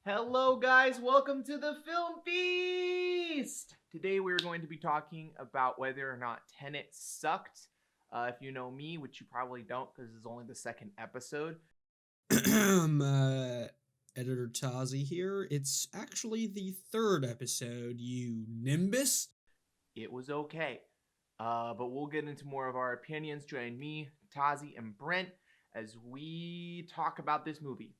Hello guys, welcome to the Film Feast! Today we're going to be talking about whether or not Tenet sucked. If you know me, which you probably don't because it's only the second episode. Editor Tazi here. It's actually the third episode, you nimbus. It was okay. But we'll get into more of our opinions. Join me, Tazi, and Brent as we talk about this movie.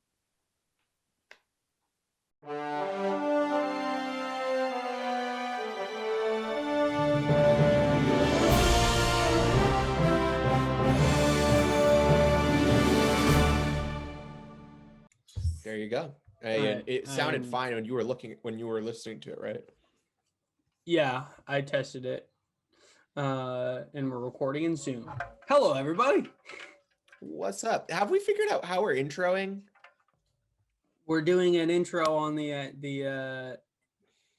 There you go. And it sounded fine when you were listening to it, right? Yeah, I tested it. And we're recording in Zoom. Hello, everybody. What's up? Have we figured out how we're introing? We're doing an intro on the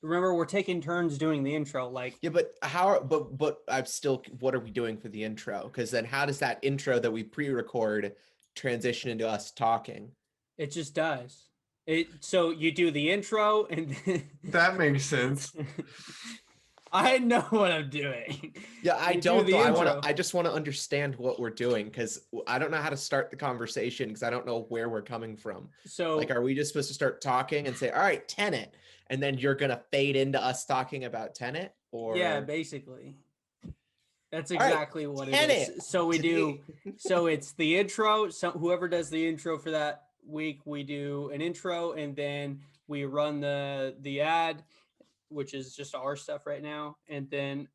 remember, we're taking turns doing the intro. Like, Yeah, but I'm still, what are we doing for the intro? Because then how does that intro that we pre-record transition into us talking? it just does. So you do the intro and then That makes sense. I know what I'm doing. Yeah, I You don't. do the intro. I just want to understand what we're doing because I don't know how to start the conversation because I don't know where we're coming from. So Like, are we just supposed to start talking and say, "All right, Tenet," and then you're gonna fade into us talking about Tenet? Or yeah, basically. That's All right, exactly what it Tenet. is. So we do. So it's the intro. So whoever does the intro for that week, we do an intro, and then we run the ad, which is just our stuff right now. And then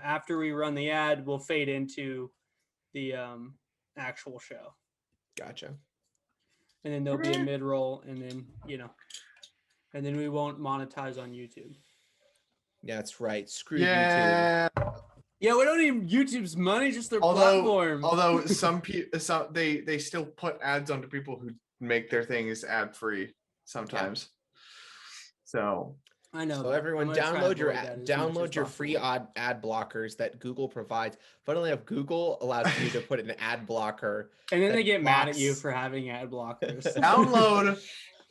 after we run the ad, we'll fade into the actual show. Gotcha. And then there'll be a mid-roll, and then and then we won't monetize on YouTube. Yeah, that's right. Screw YouTube. Yeah. Yeah, we don't need YouTube's money, just their platform. Although some they still put ads onto people who make their things ad free sometimes. So I know. So everyone, download your free ad blockers that Google provides. Funnily enough, Google allows you to put an ad blocker. And then that they get mad at you blocks- for having ad blockers.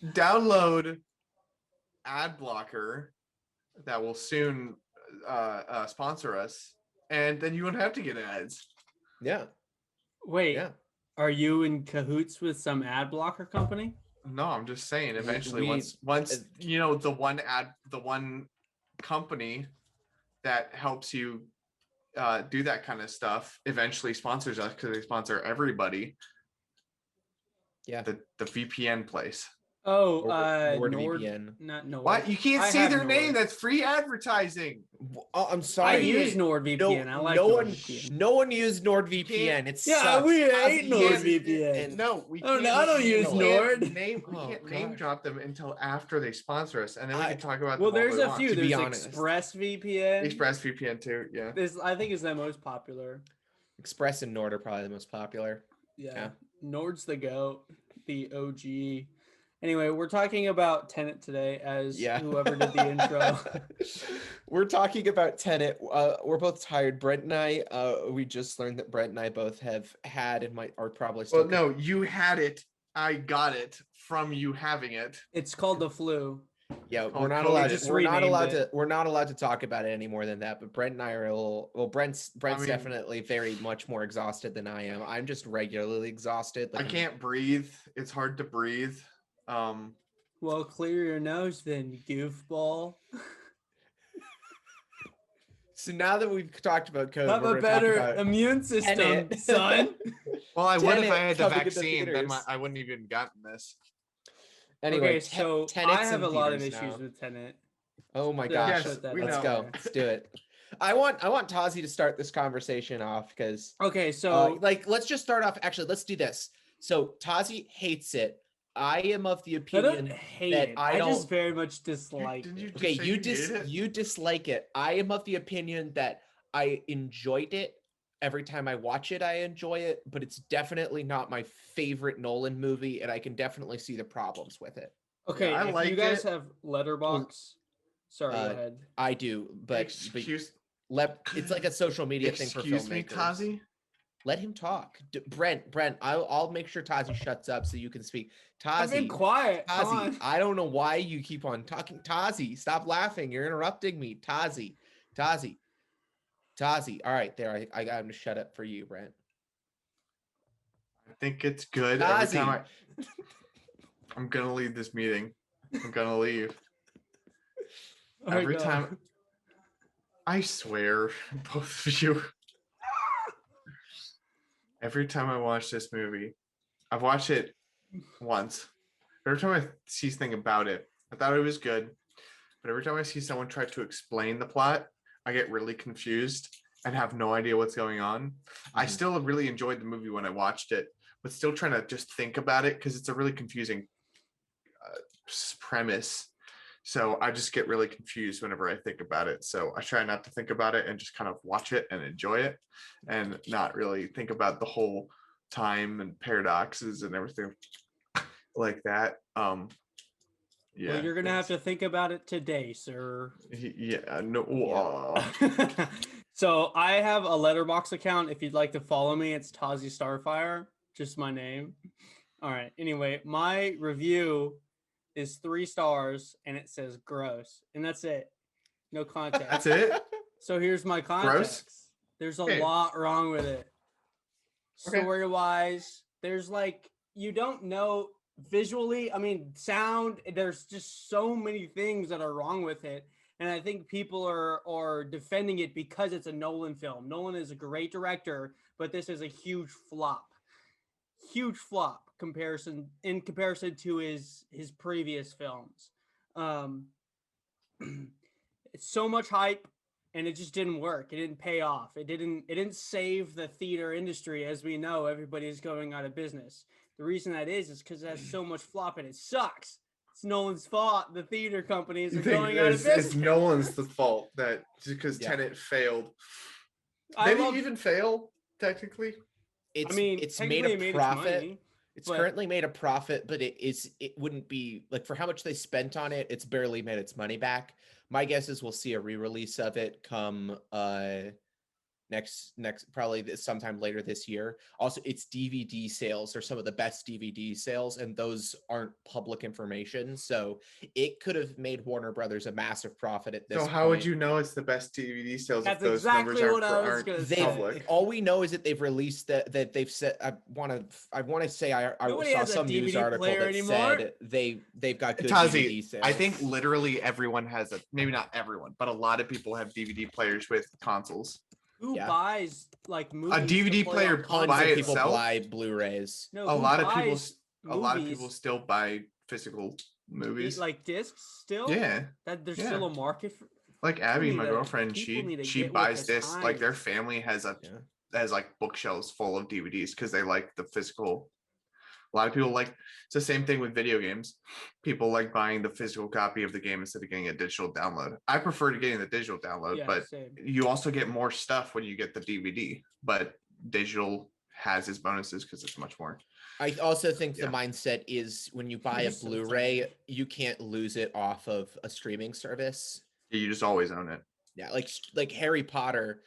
download ad blocker that will soon sponsor us, and then you won't have to get ads. Yeah. Wait, Yeah. are you in cahoots with some ad blocker company? No, I'm just saying. Eventually, we- once the one company that helps you do that kind of stuff eventually sponsors us because they sponsor everybody. Yeah. The VPN place. Oh, NordVPN. not Nord. What? You can't I say have their name. Nord. That's free advertising. Oh, I'm I sorry. use NordVPN. I like NordVPN. No one used NordVPN. It Yeah, sucks. we hate Ozzy can't- NordVPN. No, we Oh, can't. no, I don't use we Nord. can't name, we Oh, can't name gosh. drop them until after they sponsor us, and then we I- can talk about. Well, them all there's we a want. few. to be There's honest. ExpressVPN. ExpressVPN too. Yeah. This I think is the most popular. Express and Nord are probably the most popular. Yeah. Nord's the GOAT, the OG. Anyway, we're talking about Tenet today as whoever did the intro. We're talking about Tenet. We're both tired. Brent and I, we just learned that Brent and I both have had and are probably still. Well, no, you had it. I got it from you having it. It's called the flu. Yeah, called we're not COVID. allowed. Just We're not renamed allowed it. to. We're not allowed to talk about it any more than that. But Brent and I are a little. Well, Brent's mean- definitely very much more exhausted than I am. I'm just regularly exhausted. I can't breathe. It's hard to breathe. Well, clear your nose then, goofball. So now that we've talked about COVID, Have we're a gonna better talk about immune system, Tenet. son. Well, I would if Tenet I had the coming to the vaccine. Then theaters. I wouldn't even gotten this. Anyway, Okay, so Tenet's I have in a lot of theaters issues now. with Tenet. Oh my Yeah, gosh, Yes, we let's know. go. Let's do it. I want Tazi to start this conversation off because Okay, so let's just start off. Actually, let's do this. So Tazi hates it. I am of the I opinion don't hate that it. I don't. just very much dislike Didn't it. you just Okay, say you hated it? you dislike it. I am of the opinion that I enjoyed it. Every time I watch it, I enjoy it, but it's definitely not my favorite Nolan movie, and I can definitely see the problems with it. Okay, I if like you guys it. have Letterbox. Sorry, go Uh, ahead. I do, but Excuse, it's like a social media thing for excuse me, filmmakers. Tazi. Let him talk. Brent, I'll make sure Tazi shuts up so you can speak. I've been Tazi, quiet. Come Tazi, on. I don't know why you keep on talking. Tazi, stop laughing. You're interrupting me. Tazi. All right, there. I got him to shut up for you, Brent. I think it's good. Every time Tazi. I'm gonna leave this meeting. I'm gonna leave. All right, Every go. time, I swear, both of you. Every time I watch this movie, I've watched it once. Every time I see something about it, I thought it was good. But every time I see someone try to explain the plot, I get really confused and have no idea what's going on. I still really enjoyed the movie when I watched it, but still trying to just think about it because it's a really confusing premise. So I just get really confused whenever I think about it. So I try not to think about it and just kind of watch it and enjoy it and not really think about the whole time and paradoxes and everything like that. Yeah. Well, you're gonna have to think about it today, sir. Yeah. No. So I have a letterbox account. If you'd like to follow me, it's Tazi Starfire, just my name. All right. Anyway, my review is 3 stars and it says gross, and that's it. No context. That's it. So here's my context. There's a Okay. lot wrong with it. Okay. Story wise, there's like, you don't know visually. I mean, sound, there's just so many things that are wrong with it. And I think people are defending it because it's a Nolan film. Nolan is a great director, but this is a huge flop. Huge flop in comparison to his previous films. It's so much hype and it just didn't work. It didn't pay off. It didn't save the theater industry. As we know, everybody's going out of business. The reason that is because it has so much flop and it sucks. It's Nolan's fault. The theater companies are going out of business. It's Nolan's the fault that because Tenet failed. Did he even fail technically? It's technically made a it made profit. its money, It's currently made a profit, but it wouldn't be like, for how much they spent on it, it's barely made its money back. My guess is we'll see a re-release of it come next probably sometime later this year. Also, its DVD sales are some of the best DVD sales, and those aren't public information, so it could have made Warner Brothers a massive profit at this So how would you know it's the best DVD sales That's if those exactly numbers what I was aren't gonna say. public? All we know is that they've released that they've said. I want to say I Nobody saw has a some news DVD article player that anymore. said they've got good Tazi, DVD sales. I think literally everyone has maybe not everyone, but a lot of people have DVD players with consoles. Who Yeah. buys like movies? DVD to play player on tons by of people itself? buy Blu-rays. No, A who lot of people buys movies, still buy physical movies. like discs still. Yeah. That there's Yeah. still a market for. Like Abby, my need to- girlfriend, people need to she get with buys the this. Like their times. family has Yeah. has like bookshelves full of DVDs because they like the physical. A lot of people like, it's the same thing with video games. People like buying the physical copy of the game instead of getting a digital download. I prefer to getting the digital download, Yeah, but same. you also get more stuff when you get the DVD. But digital has its bonuses because it's much more. I also think Yeah. the mindset is when you buy a You're so Blu-ray, tired. you can't lose it off of a streaming service. You just always own it. Yeah, like Harry Potter,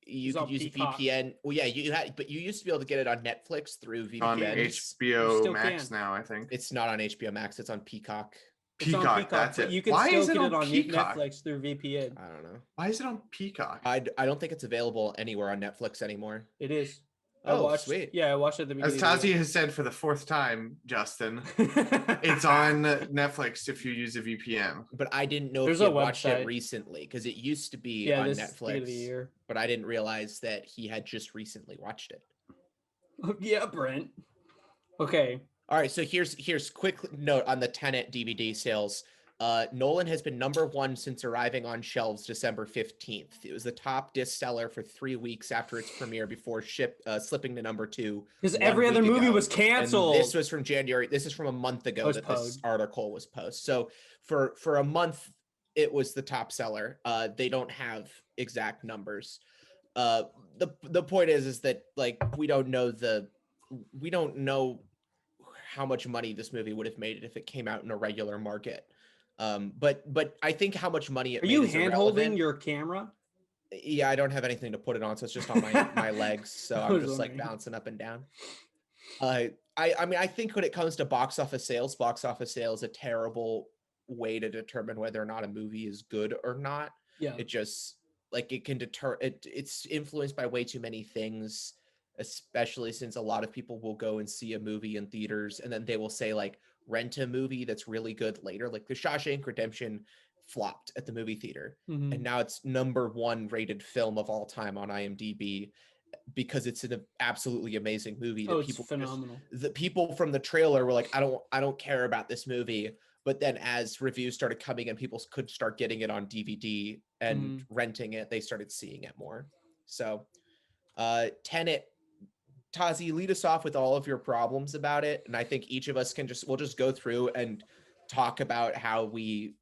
you It's could on use Peacock. a VPN. Well, yeah, you had, but you used to be able to get it on Netflix through On VPNs. You HBO still Max can. now, I think. It's not on HBO Max. It's on Peacock. It's on Peacock, that's but it. You can Why still is it get on it on Peacock? Netflix through VPN. I don't know. Why is it on Peacock? I don't think it's available anywhere on Netflix anymore. It is. Oh, sweet. Yeah, I watched it at the As beginning. Tazi has said for the 4th time, Justin, it's it's on Netflix if you use a VPN. But I didn't know There's if he a had watched it website. recently because it used to be yeah, on this beginning of the Netflix. year. But I didn't realize that he had just recently watched it. Yeah, Brent. Okay. All right, so here's quick note on the Tenet DVD sales. Nolan has been #1 since arriving on shelves December 15th. It was the top disc seller for 3 weeks after its premiere before slipping to #2. Because 1 every other week movie ago. was And canceled. this was from January. This is from a month ago Was that this posted. article was posted. So for a month, it was the top seller. They don't have exact numbers. The point is that like we don't know how much money this movie would have made if it came out in a regular market. But I think how much money it Are made you is hand holding irrelevant. your camera? Yeah, I don't have anything to put it on, so it's just on my legs. So I I'm was just like wondering. bouncing up and down. I mean, I think when it comes to box office sales is a terrible way to determine whether or not a movie is good or not. Yeah. It just like it can deter it. It's influenced by way too many things, especially since a lot of people will go and see a movie in theaters and then they will say like rent a movie that's really good later. Like The Shawshank Redemption flopped at the movie theater, and Mhm. now it's #1 rated film of all time on IMDb because it's an absolutely amazing movie that Oh, it's people phenomenal. the people from the trailer were like, I don't care about this movie. But then as reviews started coming in, people could start getting it on DVD and Mhm. renting it. They started seeing it more. So Tenet, Tazi, lead us off with all of your problems about it. And I think each of us we'll just go through and talk about how we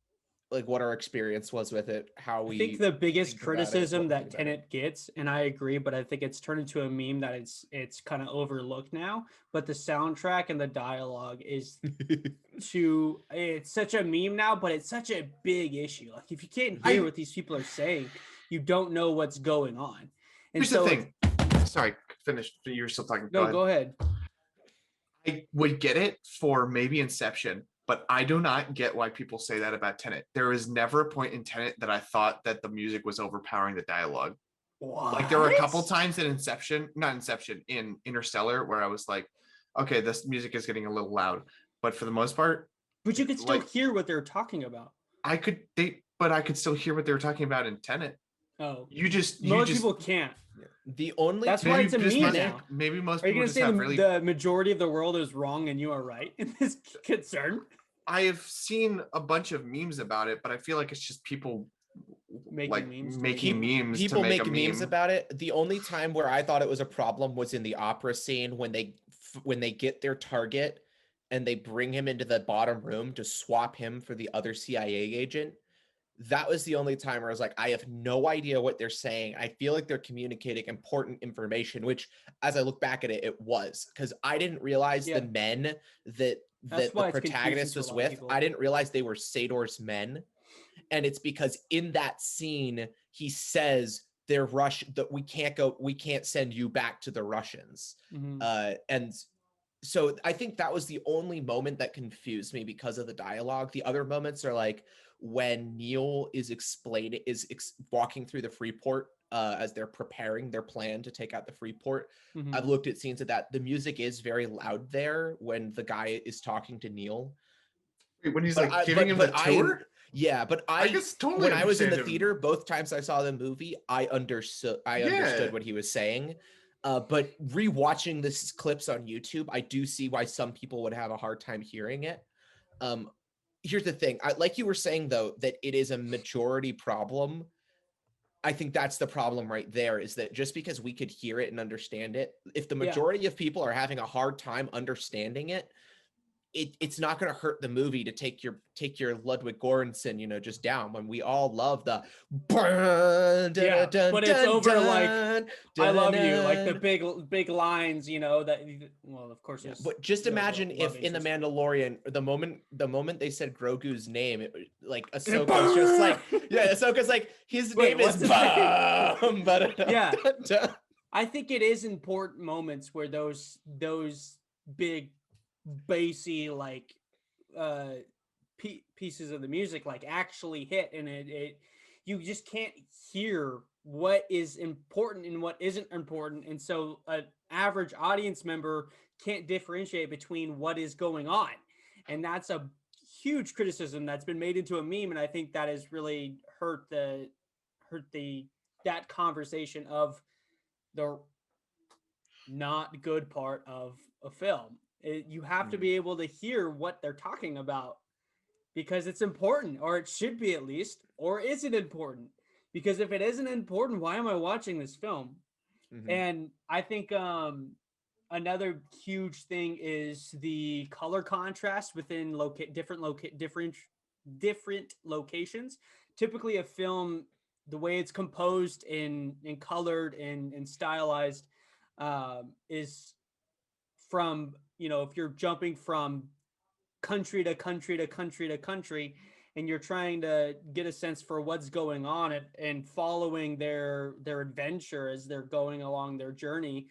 like what our experience was with it, how I think we the biggest think about it, criticism what we that think about it. Tenet gets, and I agree, but I think it's turned into a meme that it's kind of overlooked now. But the soundtrack and the dialogue is it's such a meme now, but it's such a big issue. Like if you can't hear what these people are saying, you don't know what's going on. And Here's the so thing. Sorry, finish. You were still talking. no, go ahead. I would get it for maybe Inception, but I do not get why people say that about Tenet. There was never a point in Tenet that I thought that the music was overpowering the dialogue. Like there were a couple times in in Interstellar, where I was like, okay, this music is getting a little loud. But for the most part, But you could still like hear what they're talking about. I could still hear what they were talking about in Tenet. Oh, You just most people can't. The only That's why it's a meme now. maybe most Are you people gonna just say have the, really. the majority of the world is wrong and you are right in this concern? I have seen a bunch of memes about it, but I feel like it's just people Making like memes to making make memes people to make a memes meme. about it. The only time where I thought it was a problem was in the opera scene when they get their target and they bring him into the bottom room to swap him for the other CIA agent. That was the only time where I was like, I have no idea what they're saying. I feel like they're communicating important information, which as I look back at it, it was because I didn't realize Yeah. the men that That's why the it's confusing protagonist to a was lot of with. people. I didn't realize they were Sador's men. And it's because in that scene, he says they're that we can't send you back to the Russians. Mhm. And so I think that was the only moment that confused me because of the dialogue. The other moments are like when Neil is walking through the Freeport as they're preparing their plan to take out the Freeport. Mhm. I've looked at scenes of that. The music is very loud there when the guy is talking to Neil. Wait, when he's But like giving him the tour, I guess totally when I was in the understand him. theater, both times I saw the movie, I understood Yeah. what he was saying. But rewatching this clips on YouTube, I do see why some people would have a hard time hearing it. Here's the thing, like you were saying though, that it is a majority problem. I think that's the problem right there, is that just because we could hear it and understand it, if the Yeah. majority of people are having a hard time understanding it, it's not going to hurt the movie to take your Ludwig Göransson, just down when we all love the Yeah, but it's over like I love you, like the big lines, that well, of course. Yeah, There's but just the imagine love if in the interest. Mandalorian, the moment they said Grogu's name, like Ahsoka's just like, yeah, Ahsoka's like, his Wait, name is what's his name? Bum. Yeah. I think it is important moments where those big bassy like pieces of the music like actually hit, and it you just can't hear what is important and what isn't important, and so an average audience member can't differentiate between what is going on, and that's a huge criticism that's been made into a meme, and I think that has really hurt that conversation of the not good part of a film. You have to be able to hear what they're talking about because it's important, or it should be at least, or is it important? Because if it isn't important, why am I watching this film? Mhm. And I think another huge thing is the color contrast within different locations. Typically, a film, the way it's composed and colored and stylized, is from if you're jumping from country to country to country to country, and you're trying to get a sense for what's going on and following their adventure as they're going along their journey,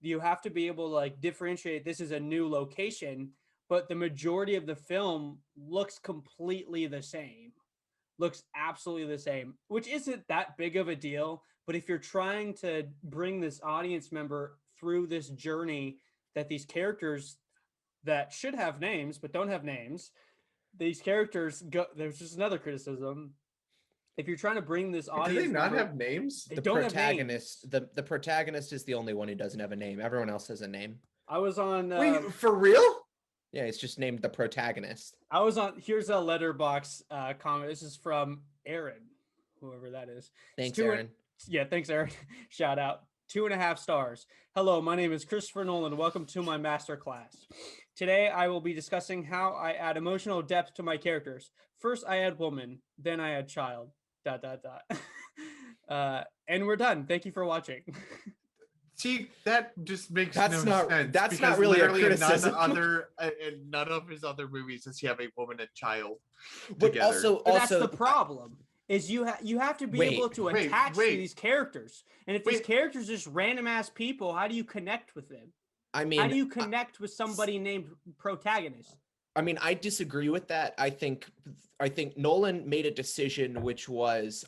you have to be able to like differentiate this is a new location, but the majority of the film looks completely the same. Looks absolutely the same, which isn't that big of a deal. But if you're trying to bring this audience member through this journey that these characters that should have names but don't have names, these characters go. There's just another criticism. If you're trying to bring this Do audience, they not member, have names? they The don't have protagonist, names. the protagonist is the only one who doesn't have a name. Everyone else has a name. I was on. Wait, for real? Yeah, it's just named the protagonist. I was on. Here's a letterbox comment. This is from Aaron, whoever that is. Thanks, two and- Aaron. Yeah, thanks, Aaron. Shout out. 2.5 stars. Hello, my name is Christopher Nolan. Welcome to my master class. Today, I will be discussing how I add emotional depth to my characters. First, I add woman. Then I add child. ... And we're done. Thank you for watching. See, that just makes That's no not- sense. that's not because really a literally in criticism. in none of his other movies does he have a woman and child But together. also, But that's the problem. Is you have to be Wait, able to wait, attach wait. to these characters. And if these Wait. characters are just random ass people, how do you connect with them? I mean, How do you connect with somebody named protagonist? I disagree with that. I think Nolan made a decision which was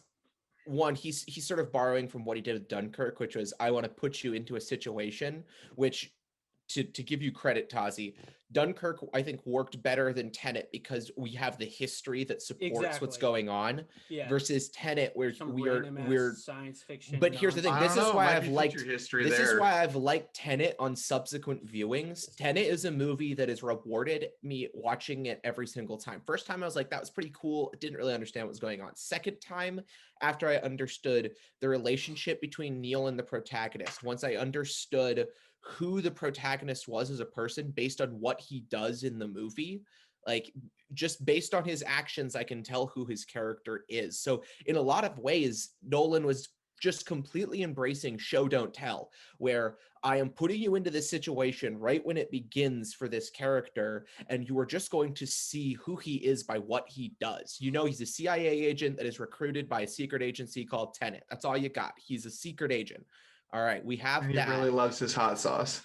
one, he's sort of borrowing from what he did with Dunkirk, which was I want to put you into a situation which to give you credit, Tazi, Dunkirk I think worked better than Tenet because we have the history that supports what's Exactly. going on Yeah. versus Tenet where Some we're random-ass science fiction. but here's the thing, I this don't is know, why might I've be liked future history this there. is why I've liked Tenet on subsequent viewings. Tenet is a movie that has rewarded me watching it every single time. First time I was like, that was pretty cool. I didn't really understand what was going on. Second time, after I understood the relationship between Neil and the protagonist, once I understood who the protagonist was as a person based on what he does in the movie, like just based on his actions, I can tell who his character is. So in a lot of ways, Nolan was just completely embracing show don't tell, where I am putting you into this situation right when it begins for this character, and you are just going to see who he is by what he does. You know, he's a CIA agent that is recruited by a secret agency called Tenet. That's all you got. He's a secret agent. All right, we have And he that. really loves his hot sauce.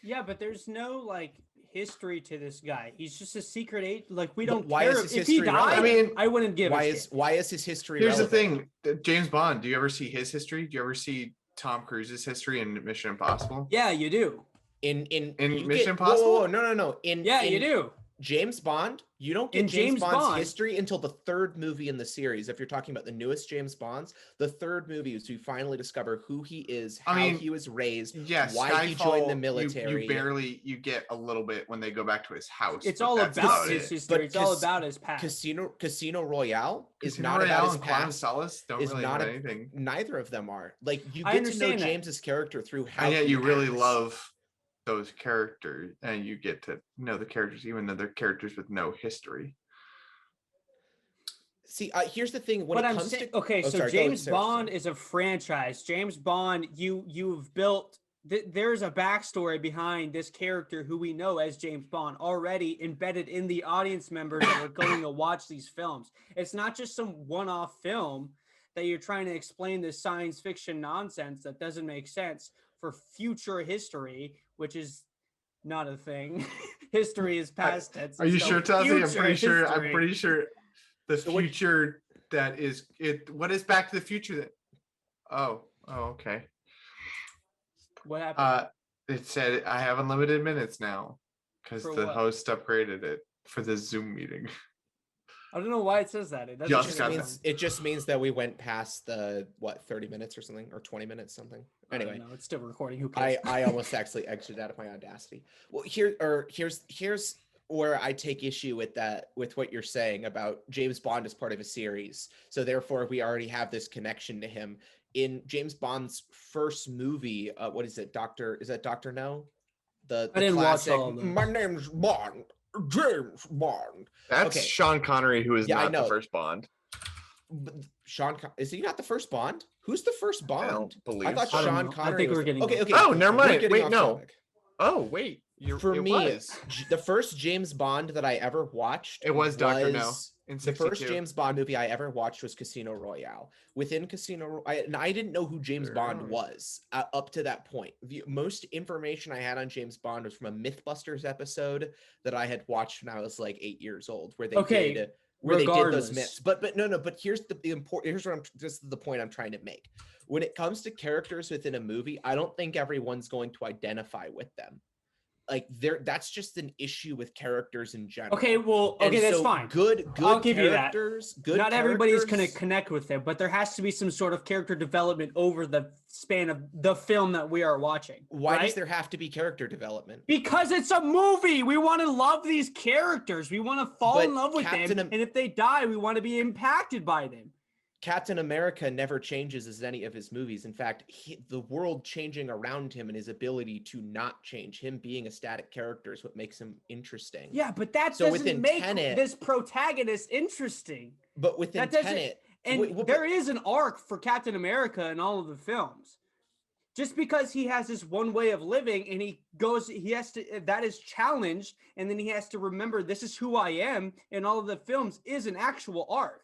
Yeah, but there's no like history to this guy. He's just a secret agent. Like we But don't why care is his if he history died. relevant? I wouldn't give why a is shit. why is his history Here's the relevant? thing, James Bond. Do you ever see his history? Do you ever see Tom Cruise's history in Mission Impossible? Yeah, you do. In In you Mission get- Impossible? whoa, no. Yeah, you do. James Bond, you don't get In James James Bond's Bond- history until the third movie in the series. If you're talking about the newest James Bonds, the third movie is to finally discover who he is, how he was raised, Yes, why he joined the Skyfall, military. You barely get a little bit when they go back to his house. It's but all that's about it. his history. But It's all about his past. Casino Royale is Casino not Royale about his and Quantum past. Solace don't is really not have a- anything. Neither of them are. Like you I get to know understand that. James's character through how And yet he you really acts. love those characters, and you get to know the characters even though they're characters with no history. See, here's the thing. When But it I'm comes saying, to okay, Oh, so sorry, go, James Sarah, Bond sorry. is a franchise. James Bond, you've built. There's a backstory behind this character who we know as James Bond already embedded in the audience members that are going to watch these films. It's not just some one-off film that you're trying to explain this science fiction nonsense that doesn't make sense for future history, which is not a thing. History is past tense. Are you It's no sure, Tazi? I'm future pretty sure. I'm history. pretty sure the So what- future that is it. What is Back to the Future? That okay. What happened? It said I have unlimited minutes now because For the what? host upgraded it for the Zoom meeting. I don't know why it says that. It doesn't. Just say got that. that. It just means that we went past the 30 minutes or something, or 20 minutes something. Anyway, no, it's still recording. Who cares? I almost actually exited out of my Audacity. Well, here's where I take issue with that, with what you're saying about James Bond as part of a series. So therefore, we already have this connection to him in James Bond's first movie. What is it? Is that Doctor No? The I didn't watch classic. all of them. My name's Bond. James Bond. That's Okay. Sean Connery, who is Yeah, I not the know. first Bond. But is he not the first Bond? Who's the first I Bond? don't believe. I thought so. I don't Sean know. I Connery. think was we're the- getting okay. off. Okay. Oh, never we're mind. getting Wait, off no. topic. Oh wait. For it me, was. the first James Bond that I ever watched It was Dr. No in the first 62. James Bond movie I ever watched was Casino Royale. Within and I didn't know who James Bond Really? was up to that point. The most information I had on James Bond was from a MythBusters episode that I had watched when I was like 8 years old, where they Okay, did where they did those regardless. myths. But no, but here's the important. Here's what this is the point I'm trying to make. When it comes to characters within a movie, I don't think everyone's going to identify with them. Like that's just an issue with characters in general. Okay, well, And okay, that's so fine. Good I'll give you that. characters. Not everybody's going to characters- connect with them, but there has to be some sort of character development over the span of the film that we are watching. Why right? does there have to be character development? Because it's a movie. We want to love these characters. We want to fall But in love with Captain them. Am- And if they die, we want to be impacted by them. Captain America never changes as any of his movies. In fact, the world changing around him and his ability to not change, him being a static character, is what makes him interesting. Yeah, but that So doesn't within make Tenet- this protagonist interesting. But within That doesn't- Tenet, And but- there is an arc for Captain America in all of the films. Just because he has this one way of living and he has to, that is challenged, and then he has to remember this is who I am in all of the films is an actual arc.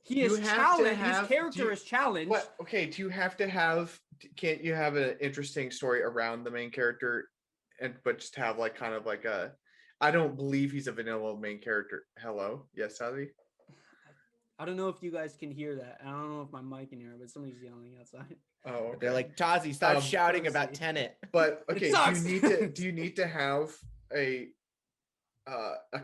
He You is have to challenged. have- His character is challenged. What? Okay, do you have to have? Can't you have an interesting story around the main character, but just have like kind of like a? I don't believe he's a vanilla main character. Hello, yes, Tazi. I don't know if you guys can hear that. I don't know if my mic can hear it, but somebody's yelling outside. Oh, okay. they're like, Tazi, stop Um, shouting about Tazi. Tenet. But okay, sucks. do you need to have a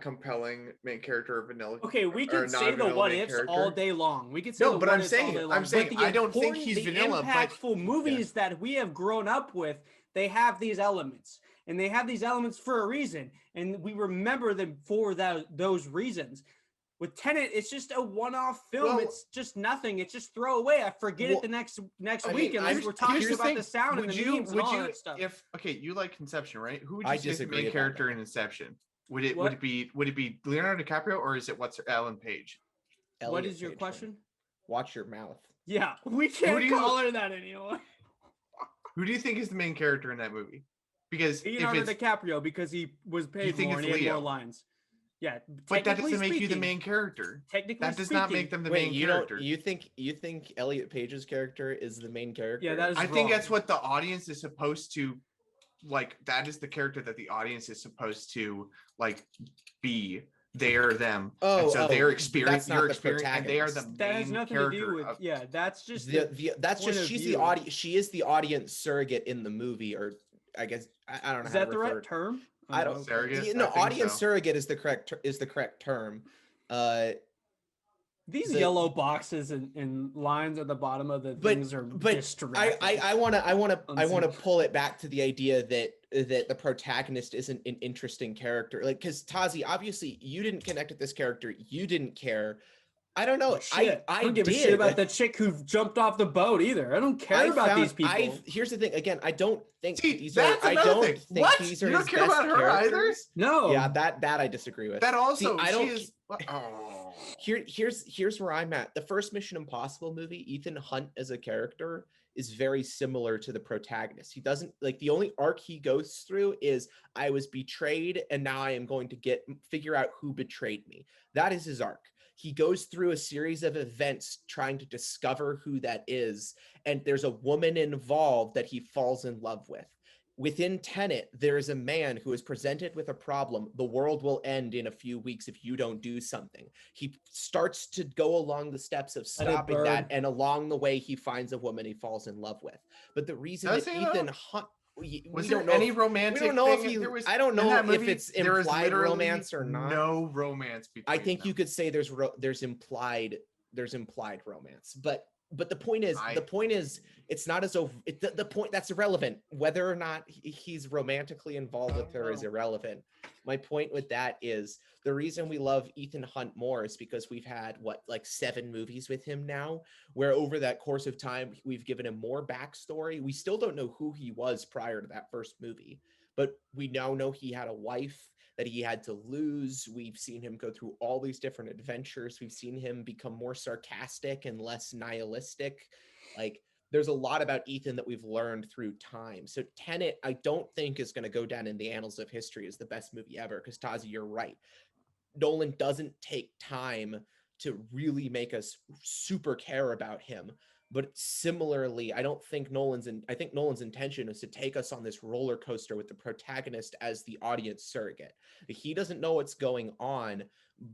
compelling main character of vanilla? Okay, we or can say the non-vanilla what main ifs character? all day long. We can say No, the but what I'm ifs saying- all day long. I'm saying but the I don't think important- he's the vanilla, but- impactful movies that we have grown up with, they have these elements, and they have these elements for a reason, and we remember them for those reasons. With Tenet, it's just a one-off film. Well- It's just nothing. It's just throwaway. I forget Well, it the next Okay, week unless here's- we're talking here's the about thing. the sound and Would the you- memes and would all you- that stuff. If okay, you like Inception, right? Who would I you say is the disagree main about character that. in Inception? Would it What? would it be Leonardo DiCaprio or is it what's Ellen Page? What Elliot is your Page, question? Watch your mouth. Yeah, we can't do you- call her that anymore. Who do you think is the main character in that movie? Because Leonardo if it's DiCaprio, because he was paid think more it's and he had Leo. more lines. Yeah, but that technically doesn't make you the speaking- main character. Technically That does not make speaking, them the Wait, main you character. don't? You think Elliot Page's character is the main character? Yeah, that is I think that's wrong. what the audience is supposed to like. That is the character that the audience is supposed to like be. They are them. Oh, and so their that's experience, not your the experience, and they are the protagonist. That has Mm, main nothing to character do with. of, Yeah, that's just that's point just of she's view. the audience. She is the audience surrogate in the movie, or I guess I don't know. Is how that to the refer right term? I don't. okay. Surrogate? No, I think audience so. surrogate is the correct term. These the- yellow boxes and lines at the bottom of the But- things are but distracting. I want to Unseen. pull it back to the idea that the protagonist isn't an interesting character. Like, because Tazi, obviously, you didn't connect with this character. You didn't care. I don't know. Shit. I don't give a did. shit about Like, the chick who jumped off the boat either. I don't care I about found- these people. Here's the thing. Again, I don't think See, these are. that's I another don't thing. think What? these are You don't his care best about her either? characters. No. Yeah, that I disagree with. that also. I she don't- is. Oh. Here's where I'm at. The first Mission Impossible movie, Ethan Hunt as a character is very similar to the protagonist. He doesn't like the only arc he goes through is I was betrayed and now I am going to figure out who betrayed me. That is his arc. He goes through a series of events trying to discover who that is, and there's a woman involved that he falls in love with. Within Tenet, there is a man who is presented with a problem. The world will end in a few weeks if you don't do something. He starts to go along the steps of Let it stopping that, burn. and along the way, he finds a woman he falls in love with. But the reason Does that he, though? Ethan Hunt, we Was don't there know any if- romantic? we don't know if thing? he. There was, I don't in know that if movie, it's there was implied literally romance or not. No romance between. I think them. you could say there's implied romance, but the point is it's not as though the point that's irrelevant. Whether or not he's romantically involved with her is irrelevant. My point with that is the reason we love Ethan Hunt more is because we've had like 7 movies with him now, where over that course of time we've given him more backstory. We still don't know who he was prior to that first movie, but we now know he had a wife that he had to lose. We've seen him go through all these different adventures. We've seen him become more sarcastic and less nihilistic. Like there's a lot about Ethan that we've learned through time. So Tenet, I don't think is going to go down in the annals of history as the best movie ever, because Tazi, you're right. Nolan doesn't take time to really make us super care about him. But similarly, I think Nolan's intention is to take us on this roller coaster with the protagonist as the audience surrogate. He doesn't know what's going on,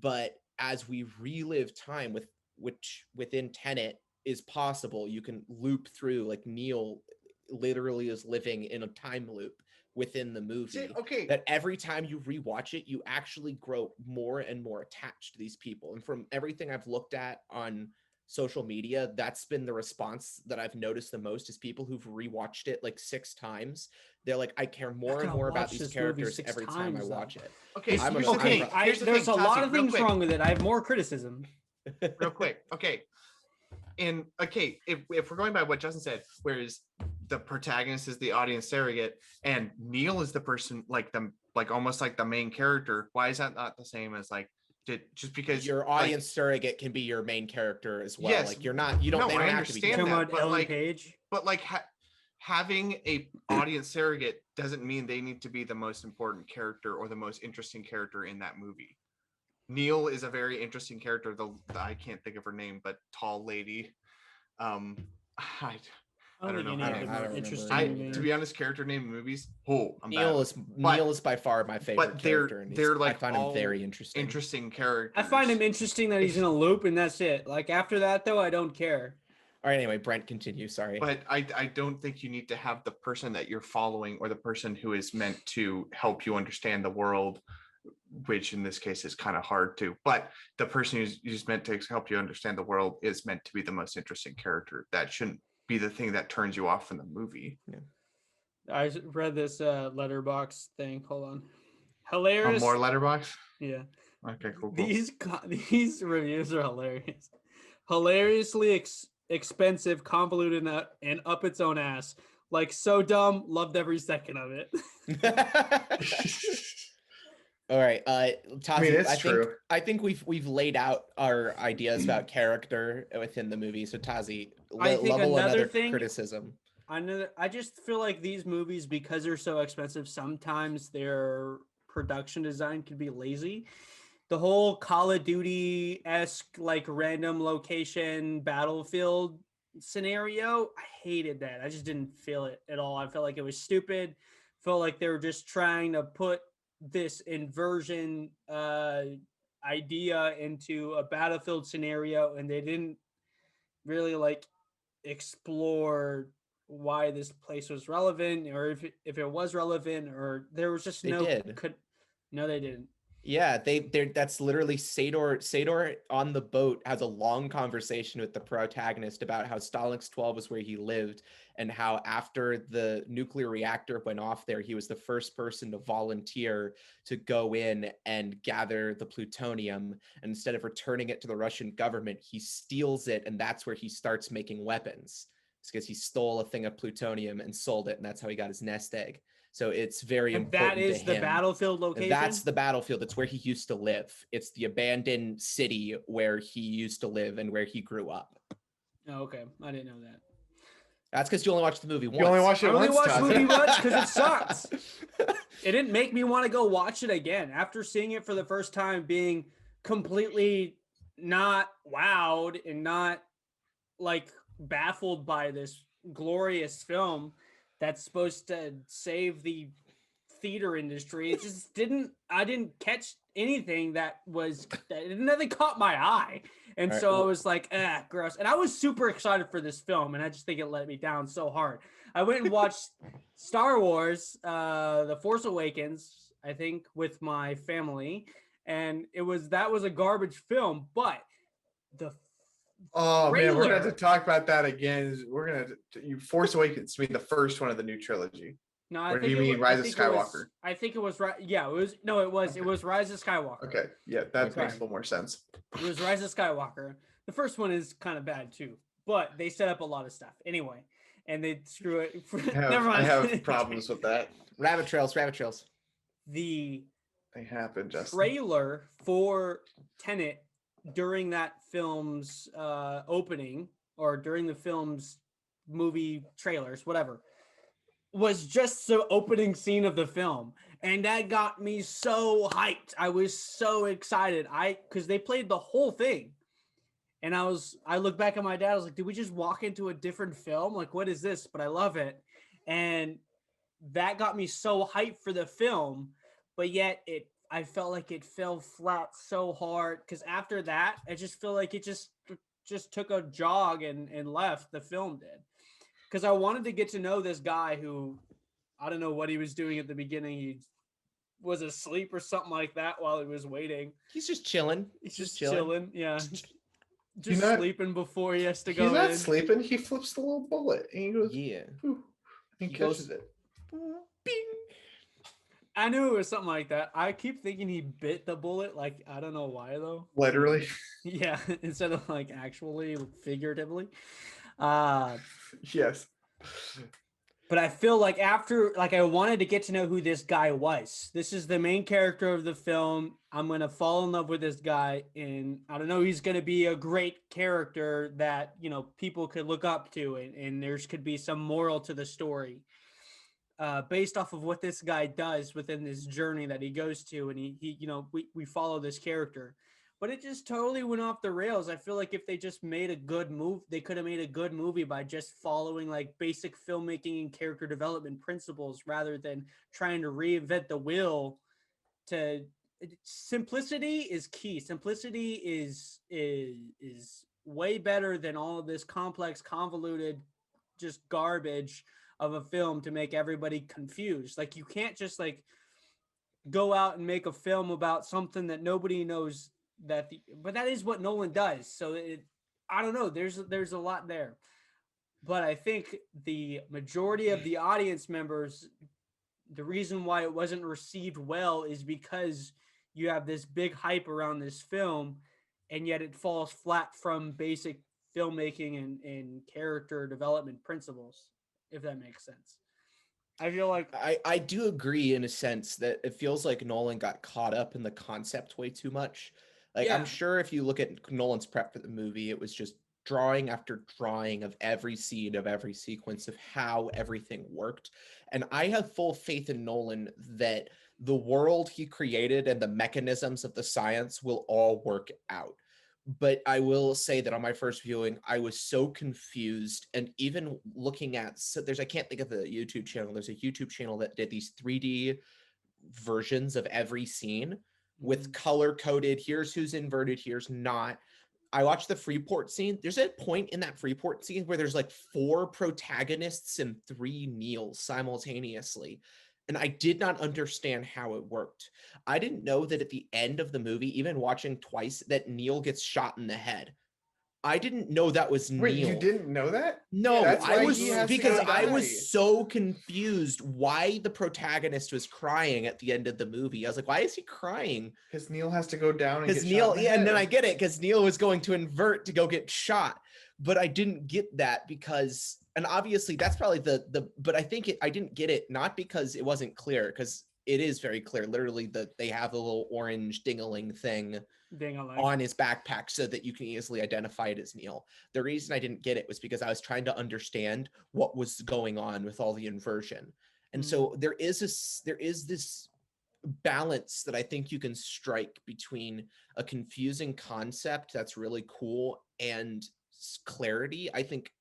but as we relive time which within Tenet is possible, you can loop through, like Neil literally is living in a time loop within the movie. Okay. That every time you rewatch it, you actually grow more and more attached to these people. And from everything I've looked at on social media, that's been the response that I've noticed the most, is people who've rewatched it like 6 times. They're like, I care more and more about these characters every time I watch it. Okay. There's a lot of things wrong with it. I have more criticism. Real quick. Okay. If we're going by what Justin said, whereas the protagonist is the audience surrogate and Neil is the person, like almost like the main character, why is that not the same as like, just because your audience surrogate can be your main character as well? Yes. Like they don't have to be that, but Ellen like, Page. But like having a audience surrogate doesn't mean they need to be the most important character or the most interesting character in that movie. Neil is a very interesting character. I can't think of her name, but tall lady. I don't know. To be honest, character name in movies. Neil is by far my favorite character. They're like, I find him very interesting. Interesting characters. I find him interesting that he's in a loop, and that's it. Like after that, though, I don't care. All right. Anyway, Brent, continue. Sorry, but I don't think you need to have the person that you're following or the person who is meant to help you understand the world, which in this case is kind of hard to. But the person who's meant to help you understand the world is meant to be the most interesting character. That shouldn't be the thing that turns you off from the movie. Yeah. I read this letterbox thing. Hold on. Hilarious. More letterbox? Yeah. Okay, cool. These reviews are hilarious. Hilariously expensive, convoluted, and up its own ass. Like so dumb, loved every second of it. All right, Tazi, I think we've laid out our ideas about character within the movie. So Tazi, level another criticism. I just feel like these movies, because they're so expensive, sometimes their production design can be lazy. The whole Call of Duty-esque, like random location battlefield scenario, I hated that. I just didn't feel it at all. I felt like it was stupid. Felt like they were just trying to put this inversion idea into a battlefield scenario, and they didn't really like explore why this place was relevant, or if it was relevant, or there was just no they didn't. Yeah, that's literally Sador on the boat has a long conversation with the protagonist about how Stalinsk 12 is where he lived, and how after the nuclear reactor went off there, he was the first person to volunteer to go in and gather the plutonium. And instead of returning it to the Russian government, he steals it, and that's where he starts making weapons. It's because he stole a thing of plutonium and sold it, and that's how he got his nest egg. So it's very important. That is the battlefield location? That's the battlefield. It's where he used to live. It's the abandoned city where he used to live and where he grew up. Oh, okay. I didn't know that. That's because you only watched the movie once. You only watched it once? I only watched the movie once because it sucks. It didn't make me want to go watch it again. After seeing it for the first time, being completely not wowed and not like baffled by this glorious film that's supposed to save the theater industry. It just I didn't catch anything nothing caught my eye. And so I was like, gross. And I was super excited for this film, and I just think it let me down so hard. I went and watched Star Wars, The Force Awakens, I think, with my family. And that was a garbage film, but the man, we're gonna have to talk about that again. Force Awakens to be the first one of the new trilogy. No, or do you mean Rise of Skywalker? I think it was right. Yeah, it was Rise of Skywalker. Okay, yeah, that makes a little more sense. It was Rise of Skywalker. The first one is kind of bad too, but they set up a lot of stuff anyway, and they screw it. Never mind. I have problems with that. Rabbit trails. They happen, Justin. Trailer for Tenet during that film's opening, or during the film's movie trailers, whatever, was just the opening scene of the film. And that got me so hyped. I was so excited. Because they played the whole thing. And I looked back at my dad. I was like, did we just walk into a different film? Like, what is this? But I love it. And that got me so hyped for the film. But yet I felt like it fell flat so hard. Because after that, I just feel like it just took a jog and left. The film did. Because I wanted to get to know this guy who, I don't know what he was doing at the beginning. He was asleep or something like that while he was waiting. He's just chilling. He's just chilling. Yeah. Just not- sleeping before he has to go He's not in. sleeping. He flips the little bullet and he goes, Yeah. "Phew," and He catches goes- it. Bing. I knew it was something like that. I keep thinking he bit the bullet. Like, I don't know why though. Literally. Yeah. Instead of like actually figuratively. Yes. But I feel like I wanted to get to know who this guy was. This is the main character of the film. I'm going to fall in love with this guy. And I don't know, he's going to be a great character that, people could look up to. And there's could be some moral to the story based off of what this guy does within this journey that he goes to. And we follow this character. But it just totally went off the rails. I feel like if they just made a good move, they could have made a good movie by just following like basic filmmaking and character development principles rather than trying to reinvent the wheel. Simplicity is key. Simplicity is way better than all of this complex, convoluted, just garbage of a film to make everybody confused. Like you can't just like go out and make a film about something that nobody knows but that is what Nolan does. So I don't know. There's a lot there, but I think the majority of the audience members, the reason why it wasn't received well is because you have this big hype around this film, and yet it falls flat from basic filmmaking and character development principles. If that makes sense. I feel like I do agree in a sense that it feels like Nolan got caught up in the concept way too much. Like, I'm Yeah. sure if you look at Nolan's prep for the movie, it was just drawing after drawing of every scene, of every sequence of how everything worked. And I have full faith in Nolan that the world he created and the mechanisms of the science will all work out. But I will say that on my first viewing, I was so confused. And even looking at, I can't think of the YouTube channel. There's a YouTube channel that did these 3D versions of every scene with color coded. Here's who's inverted, here's not. I watched the Freeport scene. There's a point in that Freeport scene where there's like 4 protagonists and 3 Neils simultaneously. And I did not understand how it worked. I didn't know that at the end of the movie, even watching twice, that Neil gets shot in the head. I didn't know that was Wait, Neil. you didn't know that? No, That's I why was he has to because go I die. was so confused why the protagonist was crying at the end of the movie. I was like, why is he crying? Because Neil has to go down and Because get Neil, shot in the yeah, and then head. I get it because Neil was going to invert to go get shot, but I didn't get that because, and obviously that's probably but I think I didn't get it not because it wasn't clear, because it is very clear. Literally, they have the little orange ding-a-ling thing on his backpack so that you can easily identify it as Neil. The reason I didn't get it was because I was trying to understand what was going on with all the inversion. And so there is this balance that I think you can strike between a confusing concept that's really cool and clarity. I think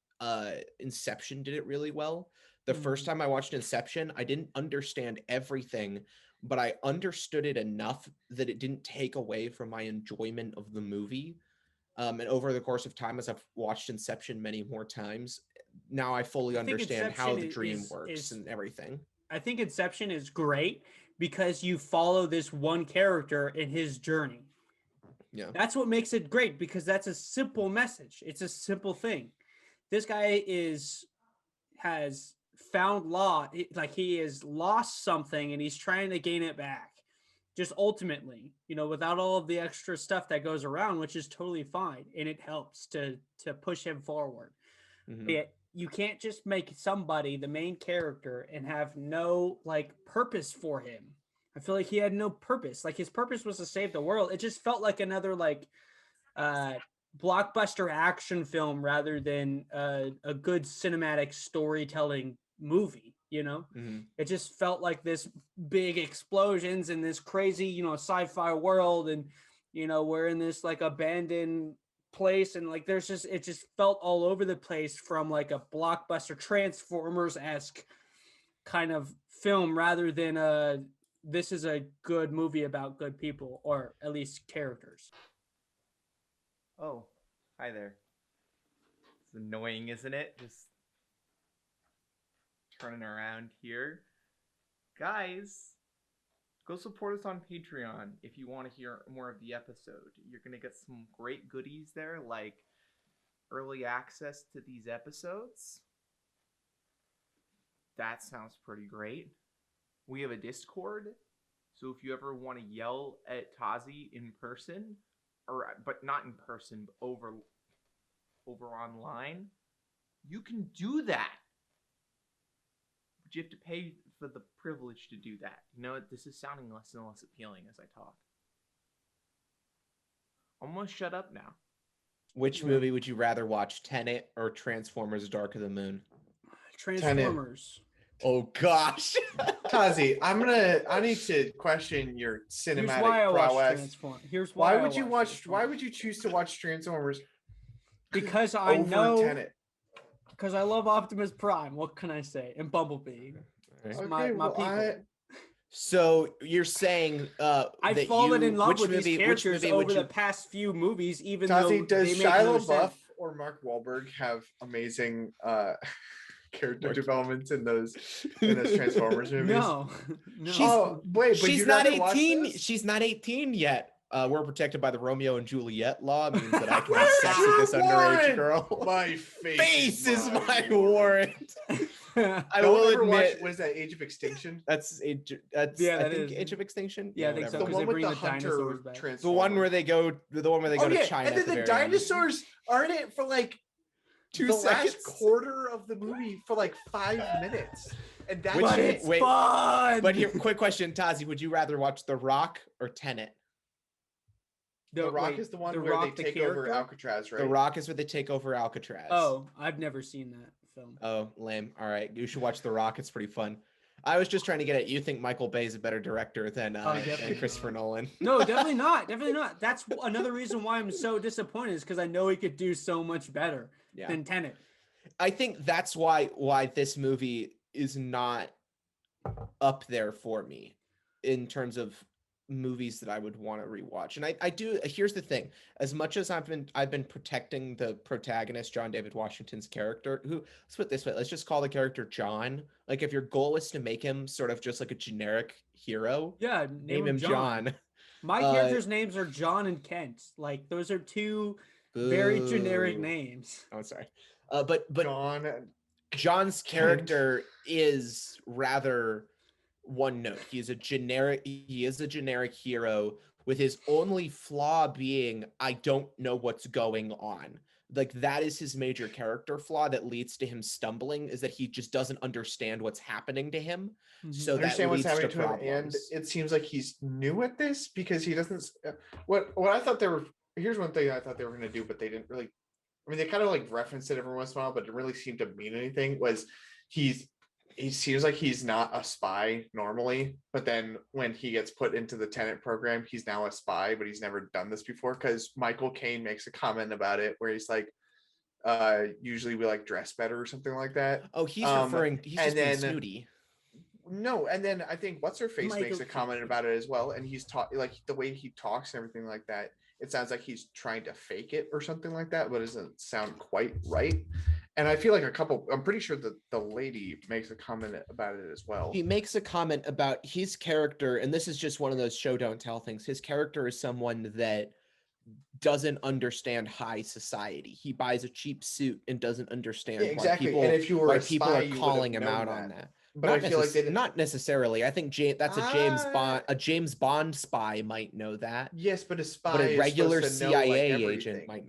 Inception did it really well. The first time I watched Inception, I didn't understand everything, but I understood it enough that it didn't take away from my enjoyment of the movie. And over the course of time, as I've watched Inception many more times, now I fully understand how the dream works and everything. I think Inception is great because you follow this one character in his journey. Yeah. That's what makes it great, because that's a simple message. It's a simple thing. This guy has found he has lost something and he's trying to gain it back. Just ultimately, without all of the extra stuff that goes around, which is totally fine. And it helps to push him forward. Mhm. Yet you can't just make somebody the main character and have no purpose for him. I feel like he had no purpose. Like his purpose was to save the world. It just felt like another blockbuster action film rather than a good cinematic storytelling movie. It just felt like this big explosions in this crazy, sci-fi world, and we're in this like abandoned place, and like it just felt all over the place from like a blockbuster Transformers-esque kind of film rather than this is a good movie about good people, or at least characters. Oh, hi there. It's annoying, isn't it? Just turning around here. Guys, go support us on Patreon if you want to hear more of the episode. You're going to get some great goodies there, like early access to these episodes. That sounds pretty great. We have a Discord, so if you ever want to yell at Tazi in person, but not in person, but over online, you can do that. But you have to pay for the privilege to do that. This is sounding less and less appealing as I talk. Almost shut up now. Which movie would you rather watch, Tenet or Transformers: Dark of the Moon? Transformers. Oh gosh. Tazi, I need to question your Here's why I cinematic watch prowess. Transformers. Here's why I watch Why would you choose to watch Transformers Because I over know. Tenet? Because I love Optimus Prime. What can I say? And Bumblebee. It's my people. So you're saying I've fallen in love with these characters over the past few movies, even Tazi, though does they make no Shia LaBeouf sense. or Mark Wahlberg have amazing character developments in those Transformers movies? No. But she's you'd not rather watch 18. this? She's not 18 yet. We're protected by the Romeo and Juliet law. Means that I can have sex with this underage girl. My face is my warrant. I Don't will ever admit. watch, what is that, Age of Extinction? That's I think Age of Extinction. Yeah, I think so. The 'cause one they with bring the dinosaurs back. hunter the one where they go. The one where they go to China. And then the dinosaurs are in it for like 2 the seconds. last quarter of the movie for like 5 minutes. And that's But it. wait, fun. But here, quick question, Tazi: would you rather watch The Rock or Tenet? The Rock is the one where they take over Alcatraz, right? The Rock is where they take over Alcatraz. Oh, I've never seen that film. Oh, lame. All right, you should watch The Rock. It's pretty fun. I was just trying to get at you think Michael Bay is a better director than Christopher Nolan. No, definitely not. Definitely not. That's another reason why I'm so disappointed, is because I know he could do so much better than Tenet. I think that's why this movie is not up there for me in terms of movies that I would want to rewatch. And I do. Here's the thing: as much as I've been protecting the protagonist, John David Washington's character, who, let's put it this way, let's just call the character John. Like, if your goal is to make him sort of just like a generic hero, name him John. My characters' names are John and Kent. Like, those are two very generic names. Oh, sorry. But John's Kent. character is rather one note. He is a generic hero with his only flaw being, I don't know what's going on. Like, that is his major character flaw that leads to him stumbling, is that he just doesn't understand what's happening to him. So that leads to problems. And it seems like he's new at this because he doesn't. What I thought they were. Here's one thing I thought they were going to do, but they didn't really. I mean, they kind of like referenced it every once in a while, but it really seemed to mean anything. Was he seems like he's not a spy normally, but then when he gets put into the Tenet program, he's now a spy, but he's never done this before, because Michael Caine makes a comment about it where he's like, usually we like dress better or something like that. Oh, he's referring, he's just being snooty. No, and then I think what's her face makes a comment about it as well, and he's like the way he talks and everything like that, it sounds like he's trying to fake it or something like that, but it doesn't sound quite right. And I feel like I'm pretty sure that the lady makes a comment about it as well. He makes a comment about his character, and this is just one of those show don't tell things. His character is someone that doesn't understand high society. He buys a cheap suit and doesn't understand exactly. Why people, and if you were why a spy, people are you calling him out on that. But I feel like not necessarily. I think that's a James Bond spy might know that. Yes, but a spy, but a regular CIA know, like, agent might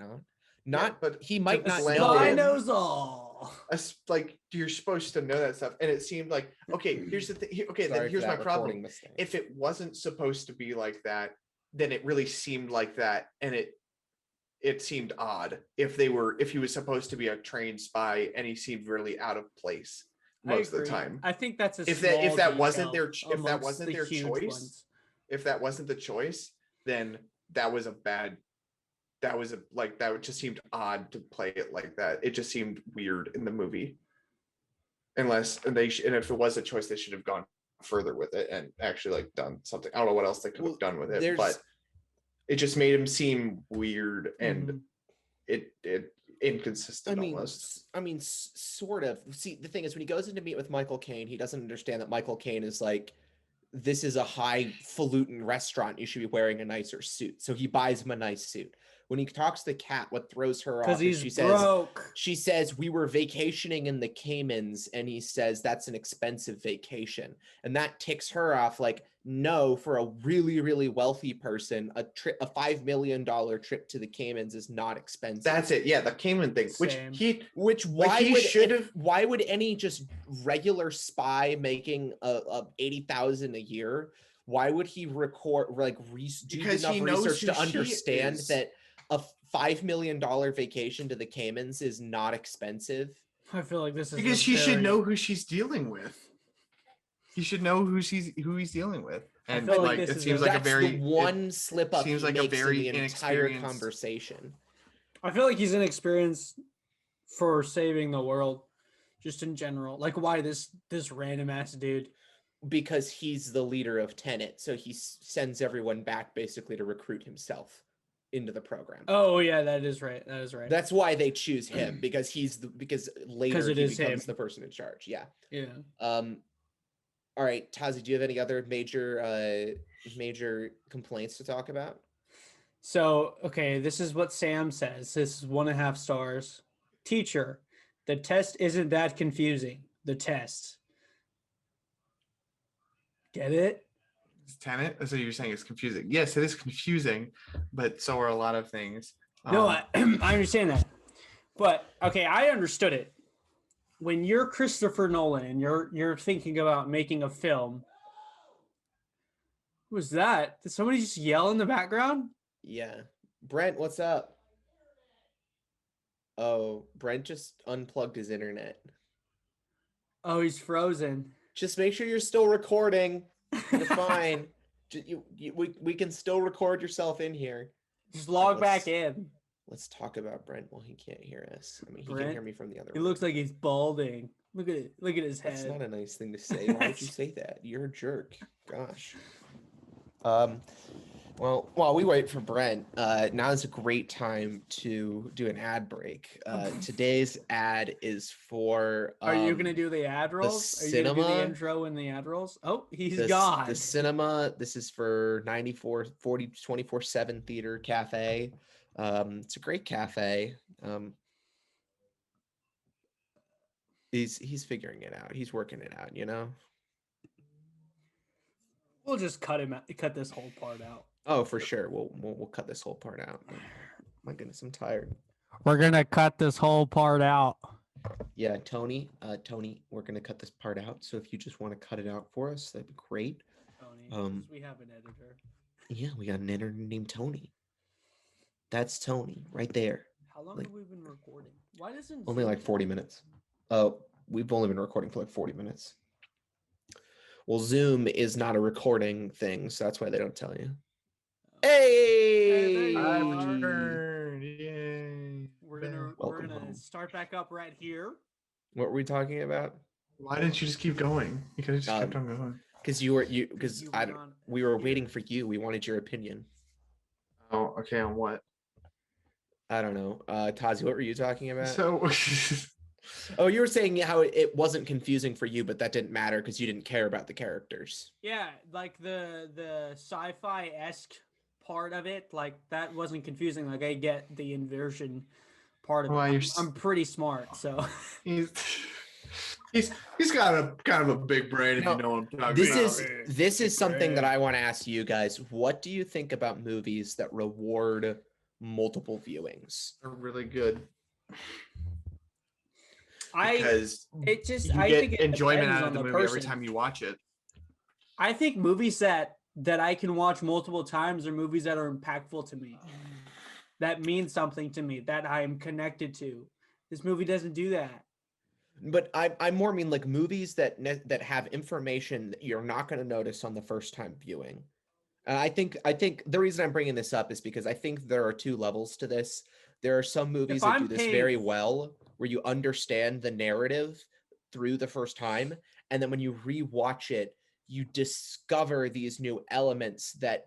not. But he might not know. Spy knows all. Like, you're supposed to know that stuff, and it seemed like, okay, here's the thing. Then here's my problem. If it wasn't supposed to be like that, then it really seemed like that, and it it seemed odd if he was supposed to be a trained spy and he seemed really out of place most of the time. I think that's a If small that wasn't detail their the huge choice, ones. if that wasn't the choice, then that just seemed odd to play it like that. It just seemed weird in the movie. And if it was a choice, they should have gone further with it and actually like done something. I don't know what else they could have done with it, but it just made him seem weird and it inconsistent almost. I mean, sort of. See, the thing is, when he goes in to meet with Michael Caine, he doesn't understand that Michael Caine is like, this is a highfalutin restaurant. You should be wearing a nicer suit. So he buys him a nice suit. When he talks to Kat, what throws her off is she says, we were vacationing in the Caymans, and he says that's an expensive vacation. And that ticks her off like, no, for a really, really wealthy person, a $5 million trip to the Caymans is not expensive. That's it. Yeah, the Cayman thing. Why would any just regular spy making a 80,000 a year, why would he do enough research to understand that a $5 million vacation to the Caymans is not expensive? I feel like this is because she should know who she's dealing with. He should know who he's dealing with. And like it seems like a very one slip up seems like a very in the entire conversation. I feel like he's inexperienced for saving the world, just in general. Like, why this random ass dude? Because he's the leader of Tenet, so he sends everyone back basically to recruit himself into the program. Oh yeah, that is right. That's why they choose him, because later he becomes the person in charge. Yeah. All right, Tazi, do you have any other major complaints to talk about? So, okay, this is what Sam says. This is 1.5 stars. Teacher, the test isn't that confusing. The test. Get it? Tenet? So you're saying it's confusing. Yes, it is confusing, but so are a lot of things. No, I understand that. But okay, I understood it. When you're Christopher Nolan and you're thinking about making a film, what was that? Did somebody just yell in the background? Yeah. Brent, what's up? Oh, Brent just unplugged his internet. Oh, he's frozen. Just make sure you're still recording. You're fine. We can still record yourself in here. Just log back in. Let's talk about Brent while he can't hear us. I mean, he Brent, can hear me from the other He room. looks like he's balding. Look at his head. That's not a nice thing to say. Why would you say that? You're a jerk. Gosh. Well, while we wait for Brent, now is a great time to do an ad break. Today's ad is for... Are you going to do the ad rolls? Are you going to do the intro and the ad rolls? Oh, he's gone. The cinema, this is for 24/7 Theater Cafe. It's a great cafe. He's figuring it out. He's working it out, you know? We'll just cut this whole part out. Oh, for sure. We'll cut this whole part out. My goodness, I'm tired. We're gonna cut this whole part out. Yeah, Tony, we're gonna cut this part out. So if you just want to cut it out for us, that'd be great. Tony, we have an editor. Yeah, we got an editor named Tony. That's Tony right there. How long have we been recording? Why doesn't only like 40 minutes? Oh, we've only been recording for like 40 minutes. Well, Zoom is not a recording thing, so that's why they don't tell you. Hey! I returned. Yay. We're gonna start back up right here. What were we talking about? Why didn't you just keep going? You could have just kept on going. We were waiting for you. We wanted your opinion. Oh, okay. On what? I don't know. Tazi, what were you talking about? So oh, you were saying how it wasn't confusing for you, but that didn't matter because you didn't care about the characters. Yeah, like the sci-fi-esque part of it, like that wasn't confusing. Like I get the inversion part of it. I'm pretty smart, so he's got a kind of a big brain, if you know what I'm talking about. This is something that I want to ask you guys. What do you think about movies that reward multiple viewings? They're really good. Because I think it enjoyment out of the movie every time you watch it. I think movies that I can watch multiple times are movies that are impactful to me. that mean something to me, that I am connected to. This movie doesn't do that. But I more mean like movies that have information that you're not going to notice on the first time viewing. I think the reason I'm bringing this up is because I think there are two levels to this. There are some movies that do this very well, where you understand the narrative through the first time, and then when you rewatch it, you discover these new elements that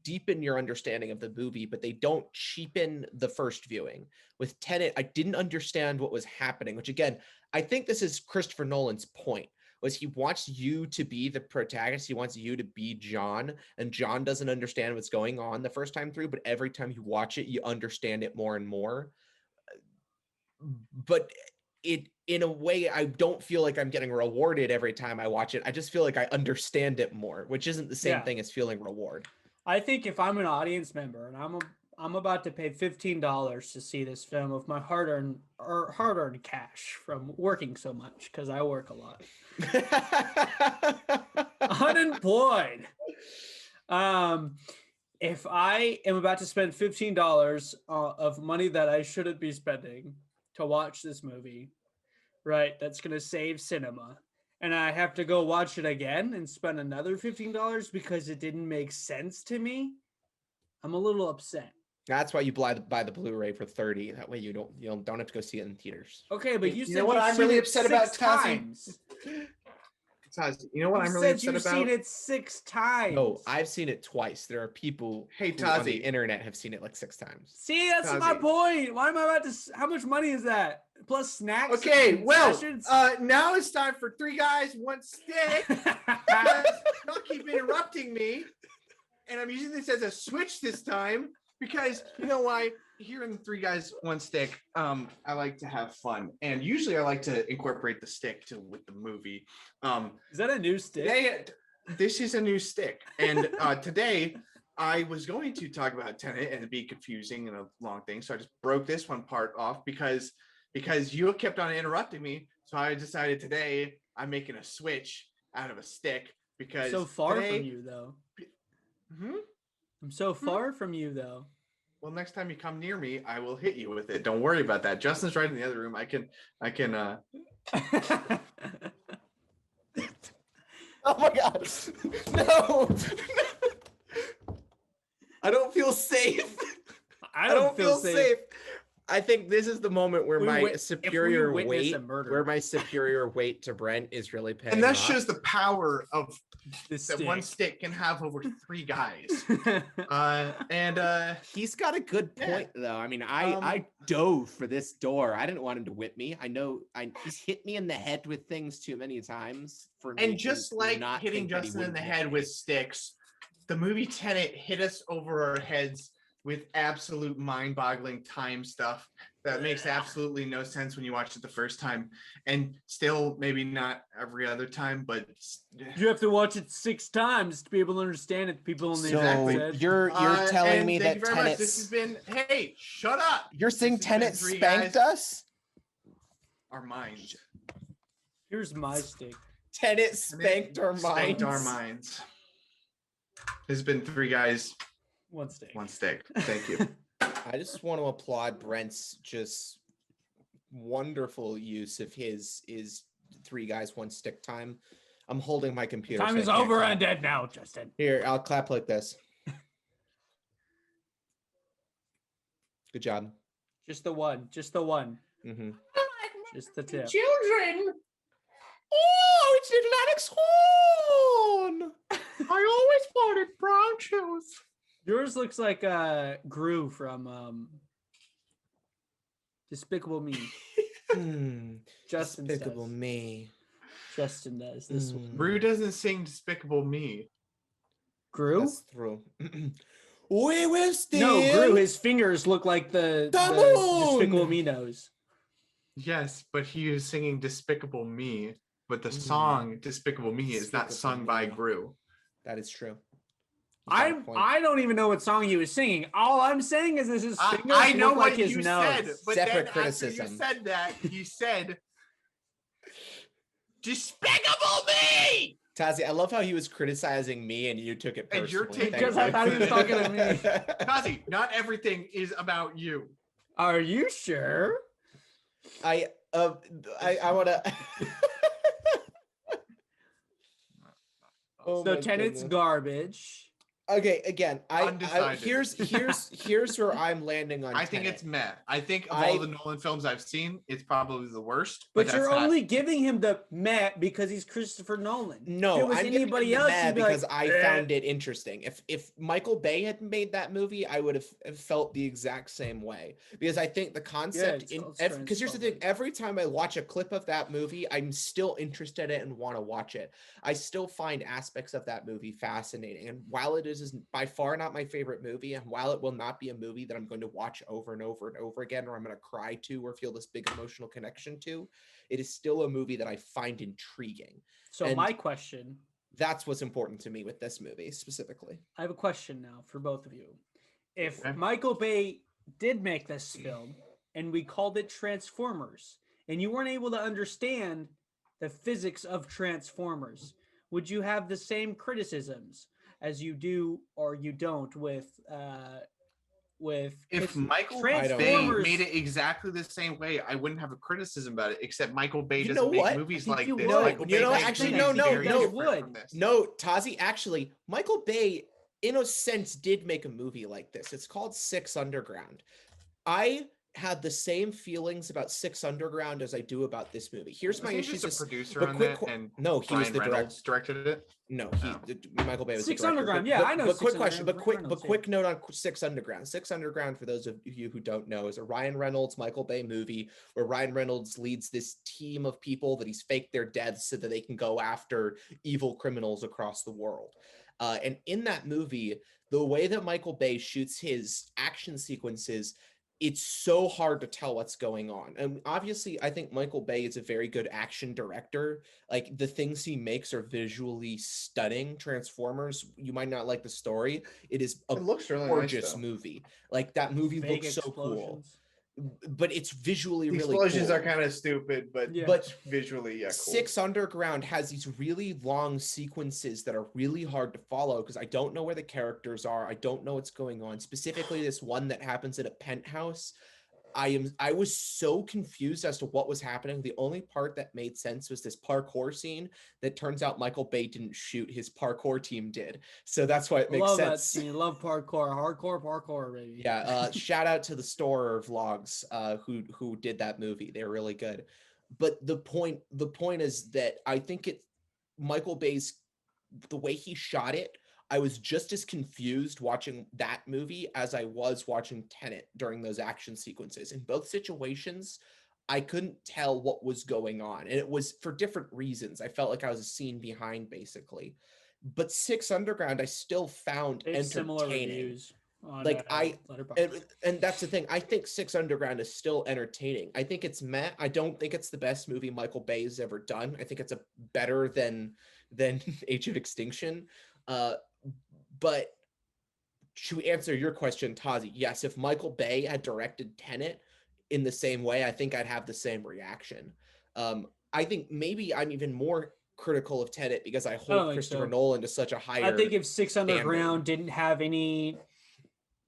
deepen your understanding of the movie, but they don't cheapen the first viewing. With Tenet, I didn't understand what was happening, which again, I think this is Christopher Nolan's point, was he wants you to be the protagonist. He wants you to be John, and John doesn't understand what's going on the first time through, but every time you watch it, you understand it more and more. But in a way, I don't feel like I'm getting rewarded every time I watch it. I just feel like I understand it more, which isn't the same thing as feeling reward. I think if I'm an audience member and I'm about to pay $15 to see this film with my hard-earned cash from working so much, because I work a lot. Unemployed. If I am about to spend $15 of money that I shouldn't be spending to watch this movie, right, that's going to save cinema, and I have to go watch it again and spend another $15 because it didn't make sense to me, I'm a little upset. That's why you buy the Blu-ray for $30. That way you don't have to go see it in theaters. Okay, but you said know what I'm really upset about, Tazi? Tazi, you know what I'm really upset about? You've seen it 6 times. No, I've seen it twice. There are people who on the internet have seen it like 6 times. See, that's my point. Why am I about to? How much money is that? Plus snacks. Okay, well, now it's time for 3 guys, 1 stick. Y'all keep interrupting me, and I'm using this as a switch this time because you know why? Here in 3 guys, 1 stick, I like to have fun, and usually I like to incorporate the stick with the movie. Is that a new stick? This is a new stick, and today I was going to talk about Tenet and it'd be confusing and a long thing, so I just broke this one part off because you kept on interrupting me. So I decided today I'm making a switch out of a stick because so far from you though. I'm so far from you though. Well, next time you come near me, I will hit you with it. Don't worry about that. Justin's right in the other room. I can Oh my god. No. I don't feel safe. I don't feel safe. I think this is the moment where my superior weight to Brent is really paying and that off. shows the power of this that 1 stick can have over 3 guys. And he's got a good point though. I mean, I dove for this door. I didn't want him to whip me. I know he's hit me in the head with things too many times for me. And just like not hitting Justin in the head with sticks, the movie Tenet hit us over our heads with absolute mind-boggling time stuff that makes absolutely no sense when you watch it the first time, and still maybe not every other time, but you have to watch it 6 times to be able to understand it. People in the so you're telling me that Tenet. This has been. Hey, shut up! You're saying Tenet spanked us? Our minds. Here's my stick. Tenet spanked our minds. Spanked our minds. This has been 3 guys. 1 stick. 1 stick. Thank you. I just want to applaud Brent's just wonderful use of his 3 guys, 1 stick time. I'm holding my computer. Time is over and dead now, Justin. Here, I'll clap like this. Good job. Just the one. Just the one. Mm-hmm. Just the tip. Children. Oh, it's Atlantic's horn. I always wanted brown shoes. Yours looks like Gru from Despicable Me. Justin Despicable does. Me. Justin does this one. Gru doesn't sing Despicable Me. Gru? That's true. We will still. No, Gru. His fingers look like the Despicable Me nose. Yes, but he is singing Despicable Me. But the song Despicable Me is not sung by Gru. That is true. I don't even know what song he was singing. All I'm saying is his fingers I know look what like his you nose. said, but Separate then criticism. after you said that, he said Despicable Me. Tazi, I love how he was criticizing me and you took it personally. And you're taking Because I thought he was talking to me. Tazi, not everything is about you. Are you sure? I want to. So Tenet's garbage. Okay, again, I Undecided. here's where I'm landing on. I think Tenet. it's meh. I think of all the Nolan films I've seen, it's probably the worst. But that's you're not- only giving him the meh because he's Christopher Nolan. No, if it was I'm giving anybody him the else, meh you'd be because like, I "Eh." found it interesting. If Michael Bay had made that movie, I would have felt the exact same way because I think the concept because here's the thing: every time I watch a clip of that movie, I'm still interested in it and want to watch it. I still find aspects of that movie fascinating, and while it is by far not my favorite movie, and while it will not be a movie that I'm going to watch over and over and over again, or I'm going to cry to, or feel this big emotional connection to, it is still a movie that I find intriguing. So And my question, that's what's important to me with this movie specifically. I have a question now for both of you. If Okay. Michael Bay did make this film and we called it Transformers, and you weren't able to understand the physics of Transformers, would you have the same criticisms as you do or you don't with If Michael Bay Transformers made it exactly the same way, I wouldn't have a criticism about it. Except Michael Bay You doesn't know make what? movies I think like you this. would. Michael You Bay know, makes actually, movies no, very no. different from this. No, Tazi, actually, Michael Bay, in a sense, did make a movie like this. It's called Six Underground. I had the same feelings about Six Underground as I do about this movie. Here's my Wasn't he issues. just a producer but on quick that, and no, he was Ryan the director. Reynolds directed it. No, Oh. Michael Bay was Six the director. Underground, But- yeah, but- I know But Six quick question, Underground, but Ryan Reynolds, quick note on Six Underground. Six Underground, for those of you who don't know, is a Ryan Reynolds, Michael Bay movie where Ryan Reynolds leads this team of people that he's faked their deaths so that they can go after evil criminals across the world. And in that movie, the way that Michael Bay shoots his action sequences, it's so hard to tell what's going on. And obviously, I think Michael Bay is a very good action director. Like, the things he makes are visually stunning. Transformers, you might not like the story. It is a It looks really gorgeous nice, though. movie. Like, that movie Fake looks so cool. explosions. But it's visually The really explosions cool. are kind of stupid, but Yeah. But visually, yeah, cool. Six Underground has these really long sequences that are really hard to follow because I don't know where the characters are. I don't know what's going on. Specifically, this one that happens at a penthouse. I was so confused as to what was happening. The only part that made sense was this parkour scene that turns out Michael Bay didn't shoot. His parkour team did. So that's why it makes Love that sense. scene. Love hardcore parkour, baby. Yeah, shout out to the Storer vlogs who did that movie. They're really good. But the point is that I think Michael Bay's, the way he shot it, I was just as confused watching that movie as I was watching Tenet during those action sequences. In both situations, I couldn't tell what was going on, and it was for different reasons. I felt like I was a scene behind, basically. But Six Underground, I still found They have similar entertaining. reviews on, Like, Letterboxd. And that's the thing. I think Six Underground is still entertaining. I think it's meh. I don't think it's the best movie Michael Bay has ever done. I think it's a better than Age of Extinction. But to answer your question, Tazi, yes, if Michael Bay had directed Tenet in the same way, I think I'd have the same reaction. I think maybe I'm even more critical of Tenet because I hold think Christopher so. Nolan to such a higher. I think if Six Underground didn't have any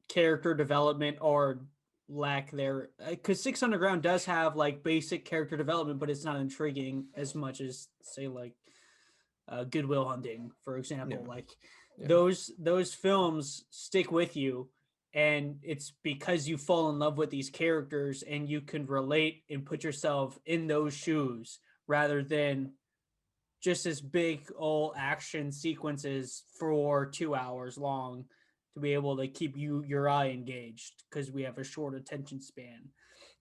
character development or lack there, because Six Underground does have like basic character development, but it's not intriguing as much as say like Good Will Hunting, for example. Yeah. Like Yeah. those films stick with you, and it's because you fall in love with these characters and you can relate and put yourself in those shoes rather than just this big old action sequences for 2 hours long to be able to keep your eye engaged because we have a short attention span.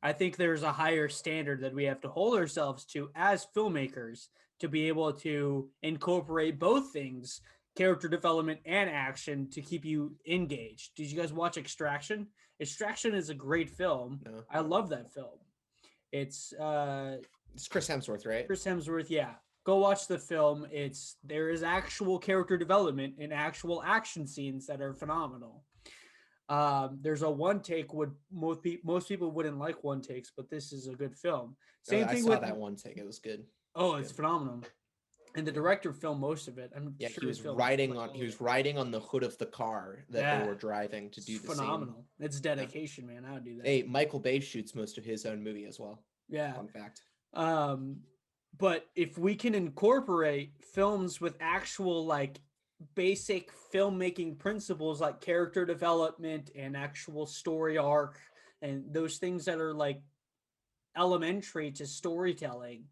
I think there's a higher standard that we have to hold ourselves to as filmmakers to be able to incorporate both things, character development and action, to keep you engaged. Did you guys watch Extraction? Extraction is a great film. No. I love that film. It's Chris Hemsworth, right? Chris Hemsworth, yeah. Go watch the film. There is actual character development and actual action scenes that are phenomenal. There's a one take would most people wouldn't like one takes, but this is a good film. Same I thing saw with that one take. It was good. Oh, It's it's good. phenomenal. And the director filmed most of it. I'm Yeah, sure he was filmed, riding like, on all he of was it. riding on the hood of the car that they Yeah. were driving to do It's the scene. phenomenal. It's dedication, man. I would do that. Hey, Michael Bay shoots most of his own movie as well. Yeah. Fun fact. But if we can incorporate films with actual like basic filmmaking principles like character development and actual story arc and those things that are like elementary to storytelling,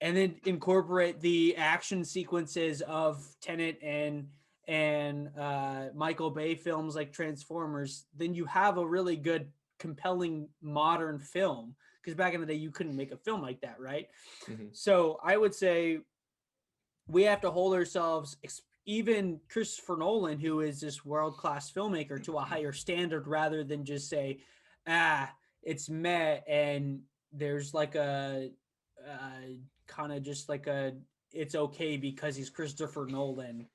and then incorporate the action sequences of Tenet and Michael Bay films like Transformers, then you have a really good, compelling modern film. Because back in the day, you couldn't make a film like that, right? Mhm. So I would say we have to hold ourselves, even Christopher Nolan, who is this world-class filmmaker, to a higher standard rather than just say, it's meh, and there's like a kind of just like a it's okay because he's Christopher Nolan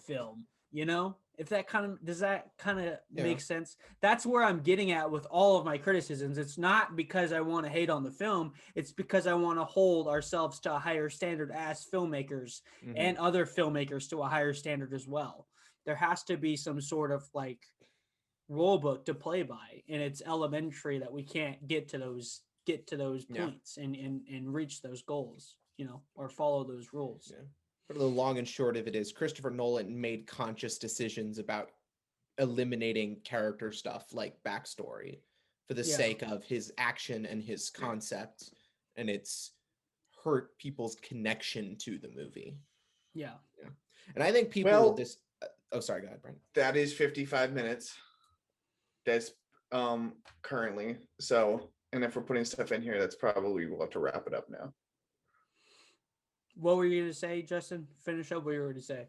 film, you know? If that kind of does that kind of Yeah. make sense? That's where I'm getting at with all of my criticisms. It's not because I want to hate on the film, it's because I want to hold ourselves to a higher standard as filmmakers Mhm. and other filmmakers to a higher standard as well. There has to be some sort of like rule book to play by, and it's elementary that we can't get to those Yeah. points and reach those goals, you know, or follow those rules. Yeah. But the long and short of it is Christopher Nolan made conscious decisions about eliminating character stuff like backstory for the Yeah. sake of his action and his concept, and it's hurt people's connection to the movie. Yeah. And I think people Well- this oh sorry, go ahead, Brent. That is 55 minutes. That's currently. So, and if we're putting stuff in here, that's probably we'll have to wrap it up now. What were you going to say, Justin? Finish up what you were going to say.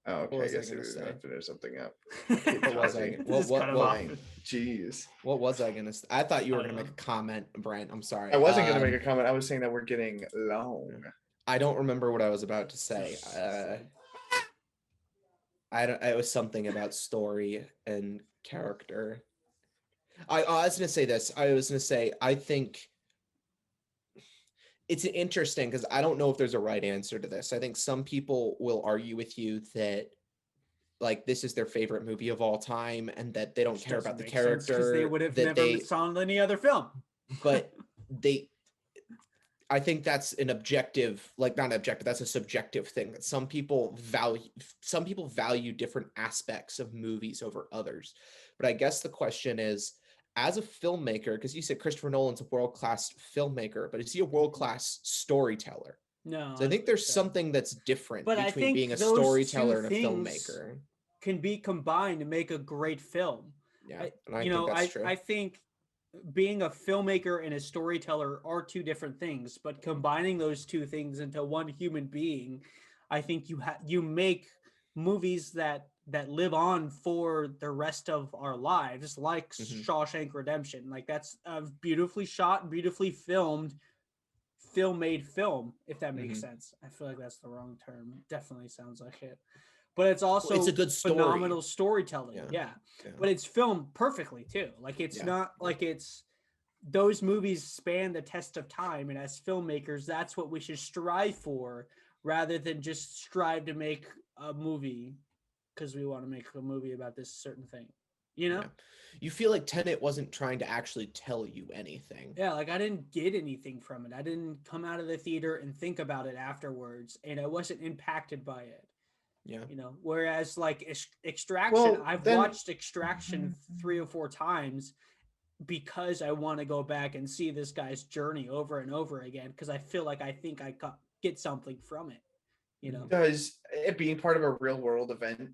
Oh, okay. was I I guess gonna we were gonna say? finish something up. What was I? This is kind of off. Jeez. What was I gonna say? I thought you were I gonna don't make a comment, Brent. I'm sorry. I wasn't gonna make a comment. I was saying that we're getting long. I don't remember what I was about to say. I don't. It was something about story and character. I was gonna say this. I was gonna say I think it's interesting because I don't know if there's a right answer to this. I think some people will argue with you that like this is their favorite movie of all time and that they don't Which care doesn't about the make sense, 'cause character. they would have that never they, saw any other film. but I think that's an objective, like not objective, that's a subjective thing that some people value different aspects of movies over others. But I guess the question is, as a filmmaker, because you said Christopher Nolan's a world-class filmmaker, but is he a world-class storyteller? No. So I think there's something that's different But I between think being a those storyteller two and a things filmmaker. can be combined to make a great film. Yeah, and I you think know, that's true. I think being a filmmaker and a storyteller are two different things, but combining those two things into one human being, I think you make movies that live on for the rest of our lives, like Shawshank Redemption. Like that's a beautifully shot, beautifully filmed, film-made film, if that makes sense. I feel like that's the wrong term. Definitely sounds like it. But it's also it's a good story. phenomenal storytelling. Yeah. But it's filmed perfectly too. Like it's not like it's those movies span the test of time, and as filmmakers, that's what we should strive for rather than just strive to make a movie because we want to make a movie about this certain thing. You know? Yeah. You feel like Tenet wasn't trying to actually tell you anything. Yeah, like I didn't get anything from it. I didn't come out of the theater and think about it afterwards, and I wasn't impacted by it. Yeah. You know, whereas like Extraction, I've then- watched Extraction 3 or 4 times because I want to go back and see this guy's journey over and over again because I feel like I think I get something from it. You know, Does it being part of a real world event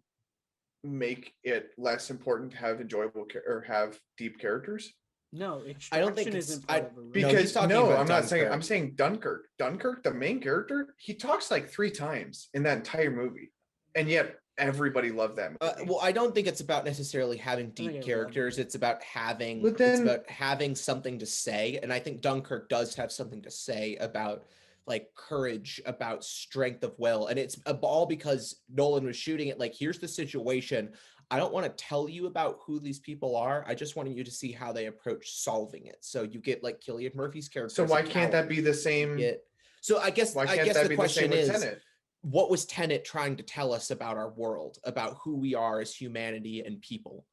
make it less important to have enjoyable or have deep characters? no, I don't think Extraction it's- isn't part of a real. No, he's Because talking no, about I'm not saying. I'm Dunkirk. saying Dunkirk. Dunkirk, the main character, he talks like 3 times in that entire movie, and yet everybody loved that movie. Well, I don't think it's about necessarily having think deep I love characters. it. It's about having. But It's then- about having something to say, and I think Dunkirk does have something to say about like courage, about strength of will, and it's all because Nolan was shooting it. Like, here's the situation. I don't want to tell you about who these people are. I just wanted you to see how they approach solving it. So you get like Cillian Murphy's character. So as a why can't that coward. be the same? Get So I guess Why can't that the be the same question with is, Tenet? what was Tenet trying to tell us about our world, about who we are as humanity and people?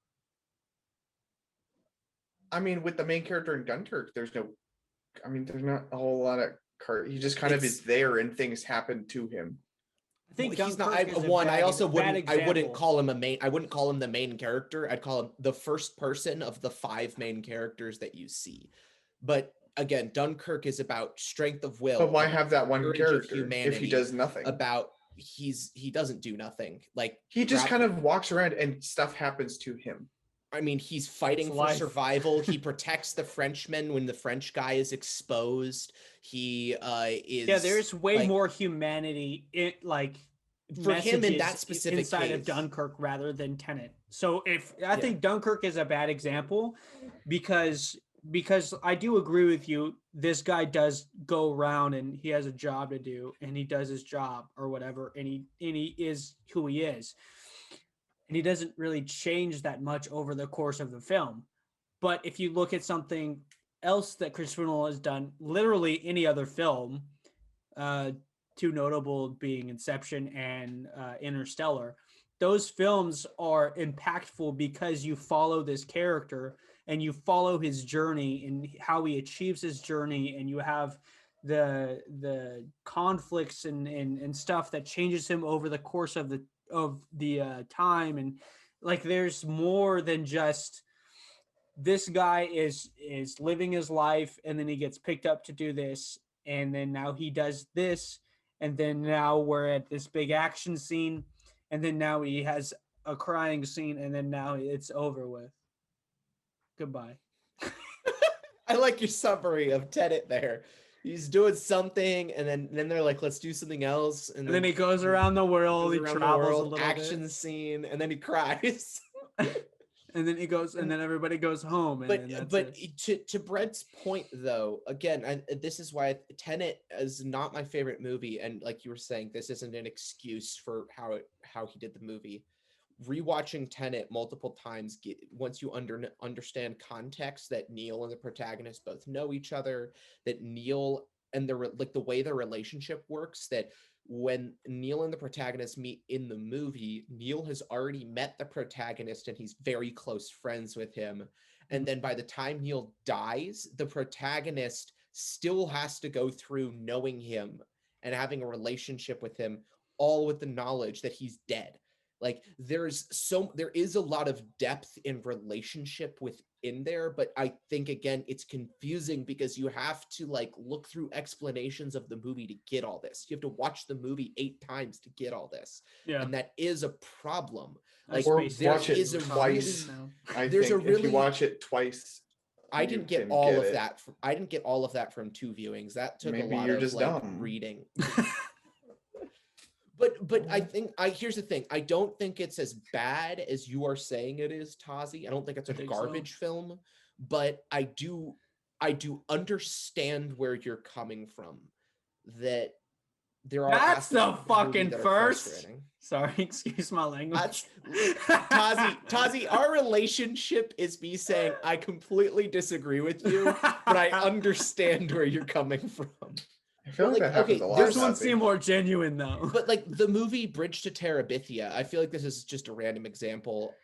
I mean, with the main character in Dunkirk, there's not a whole lot of he just kind of is there and things happen to him. I think Well, he's not. Dunkirk is a I bad- also bad wouldn't. I wouldn't example. call him a main. I wouldn't call him the main character. I'd call him the first person of the 5 main characters that you see. But again, Dunkirk is about strength of will. But why about have that one courage of character if he humanity, does nothing? About he doesn't do nothing. Like He just kind of walks around and stuff happens to him. I mean, he's fighting It's for life. survival. He protects the Frenchman when the French guy is exposed. He is. Yeah, there's way like, more humanity for him in that messages specific inside of case. Dunkirk rather than Tenet. So I think Dunkirk is a bad example because I do agree with you. This guy does go around and he has a job to do and he does his job or whatever, and he is who he is. And he doesn't really change that much over the course of the film. But if you look at something else that Christopher Nolan has done, literally any other film, two notable being Inception and Interstellar, those films are impactful because you follow this character and you follow his journey and how he achieves his journey, and you have the conflicts and stuff that changes him over the course of the time. And like there's more than just this guy is living his life and then he gets picked up to do this and then now he does this and then now we're at this big action scene and then now he has a crying scene and then now it's over with. Goodbye. I like your summary of Tenet there. He's doing something, and then they're like, "Let's do something else," And then he goes around the world. He goes around the travels world, a little action bit. scene, and then he cries. And then he goes, and then everybody goes home. And then that's But it. to Brent's point, though, again, this is why Tenet is not my favorite movie, and like you were saying, this isn't an excuse for how he did the movie. Rewatching Tenet multiple times, once you understand context, that Neil and the protagonist both know each other, that Neil and the way their relationship works, that when Neil and the protagonist meet in the movie, Neil has already met the protagonist and he's very close friends with him. And then by the time Neil dies, the protagonist still has to go through knowing him and having a relationship with him, all with the knowledge that he's dead. Like there is a lot of depth in relationship within there, but I think again it's confusing because you have to like look through explanations of the movie to get all this. You have to watch the movie 8 times to get all this, and that is a problem. Like Or there watch it is a twice. I There's think a really- if you watch it twice, I didn't you get can all get of it. that. I didn't get all of that from 2 viewings. That took Maybe a lot you're of just like dumb. reading. But I think here's the thing. I don't think it's as bad as you are saying it is, Tazi. I don't think it's a think so. garbage film, but I do understand where you're coming from. That there are That's the aspects of movie fucking that are first. frustrating. Sorry, excuse my language. Tazi, our relationship is me saying I completely disagree with you, but I understand where you're coming from. I feel like Like, that happens okay, a lot. This there's one Tazi. seemed more genuine though. But like the movie Bridge to Terabithia, I feel like this is just a random example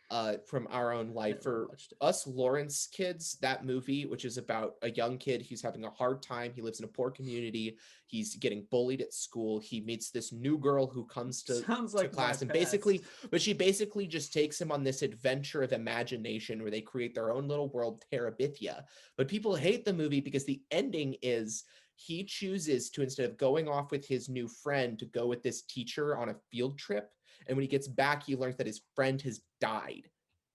from our own life. For us Lawrence kids, that movie, which is about a young kid who's having a hard time, he lives in a poor community, he's getting bullied at school, he meets this new girl who comes to class and she basically just takes him on this adventure of imagination where they create their own little world, Terabithia. But people hate the movie because the ending is he chooses to, instead of going off with his new friend, to go with this teacher on a field trip. And when he gets back, he learns that his friend has died.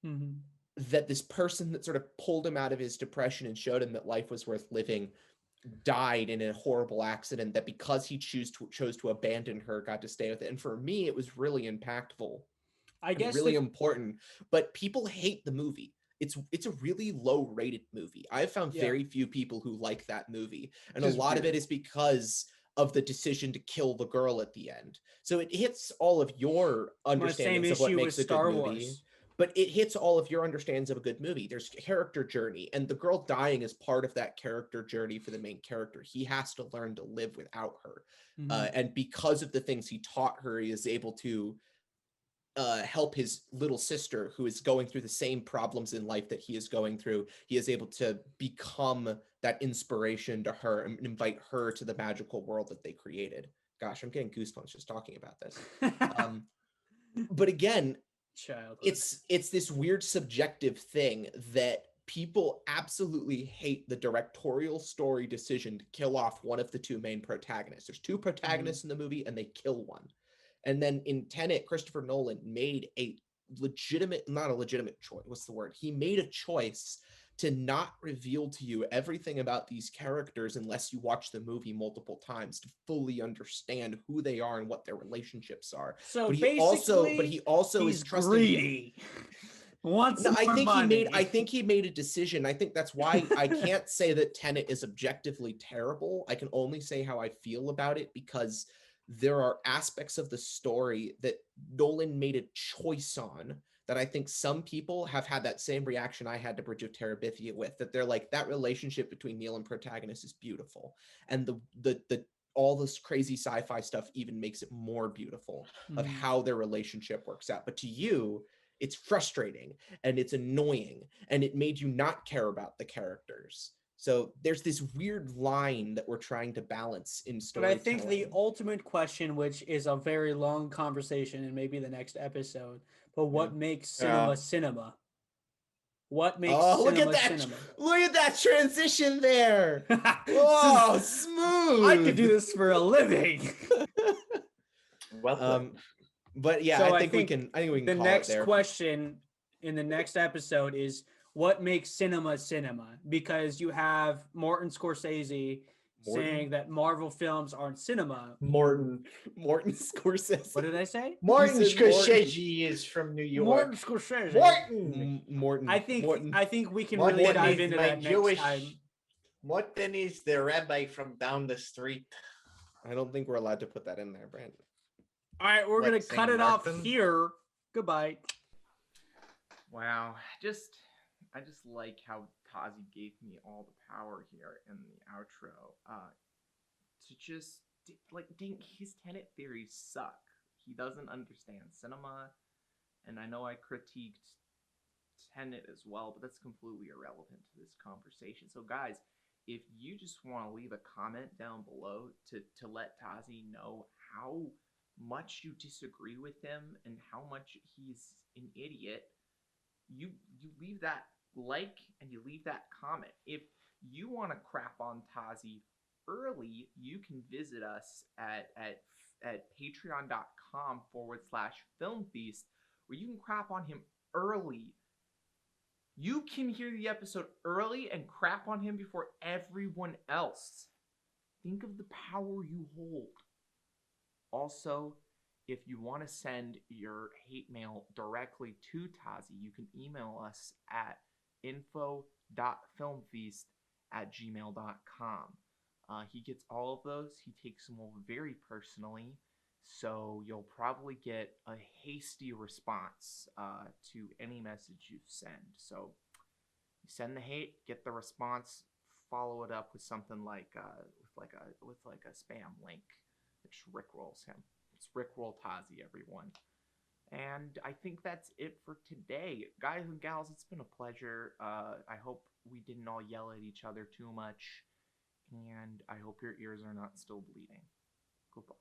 Mhm. That this person that sort of pulled him out of his depression and showed him that life was worth living died in a horrible accident, that because he chose to abandon her, got to stay with it. And for me, it was really impactful. I guess really important. But people hate the movie. It's a really low rated movie. I've found very few people who like that movie. And a lot of it is because of the decision to kill the girl at the end. So it hits all of your understandings of what makes a good movie. but it hits all of your understandings of a good movie. There's character journey, and the girl dying is part of that character journey for the main character. He has to learn to live without her. And because of the things he taught her, he is able to help his little sister who is going through the same problems in life that he is going through. He is able to become that inspiration to her and invite her to the magical world that they created. Gosh, I'm getting goosebumps just talking about this. But again, Childhood. it's this weird subjective thing that people absolutely hate the directorial story decision to kill off one of the two main protagonists. There's two protagonists in the movie and they kill one. And then in Tenet, Christopher Nolan made a not a legitimate choice. What's the word? He made a choice to not reveal to you everything about these characters unless you watch the movie multiple times to fully understand who they are and what their relationships are. So But basically, he also he's is trusting. greedy. Wants No, more money. I think he made a decision. I think that's why I can't say that Tenet is objectively terrible. I can only say how I feel about it, because there are aspects of the story that Nolan made a choice on that I think some people have had that same reaction I had to Bridge of Terabithia with, that they're like, that relationship between Neil and protagonist is beautiful. And the all this crazy sci-fi stuff even makes it more beautiful of how their relationship works out. But to you, it's frustrating and it's annoying and it made you not care about the characters. So there's this weird line that we're trying to balance in But storytelling. I think the ultimate question, which is a very long conversation and maybe the next episode, but what makes cinema cinema? What makes look cinema at that! cinema? Look at that transition there! Oh, smooth! I could do this for a living. Well, but yeah, So I think we can. I think we can. The call next it there. question in the next episode is what makes cinema cinema? Because you have Martin Scorsese saying that Marvel films aren't cinema. Morton Scorsese. What did I say? Martin said Morton. Scorsese is from New York. Martin Scorsese. Morton. I think we can Morton really dive is into my that next time. Morton is the rabbi from down the street. I don't think we're allowed to put that in there, Brent. All right, we're What, gonna Saint cut it off Martin? here. Goodbye. Wow, I just like how Tazi gave me all the power here in the outro. To just like, dang, his Tenet theories suck. He doesn't understand cinema, and I know I critiqued Tenet as well, but that's completely irrelevant to this conversation. So, guys, if you just want to leave a comment down below to let Tazi know how much you disagree with him and how much he's an idiot, you leave that like and you leave that comment. If you want to crap on Tazi early, you can visit us at patreon.com/filmfeast, where you can crap on him early. You can hear the episode early and crap on him before everyone else. Think of the power you hold. Also, if you want to send your hate mail directly to Tazi, you can email us at info.filmfeast@gmail.com. He gets all of those. He takes them all very personally, so you'll probably get a hasty response to any message you send. So you send the hate, get the response, follow it up with something like with a spam link, which rickrolls him. It's Rickroll Tazi, everyone. And I think that's it for today. Guys and gals, it's been a pleasure. I hope we didn't all yell at each other too much. And I hope your ears are not still bleeding. Goodbye.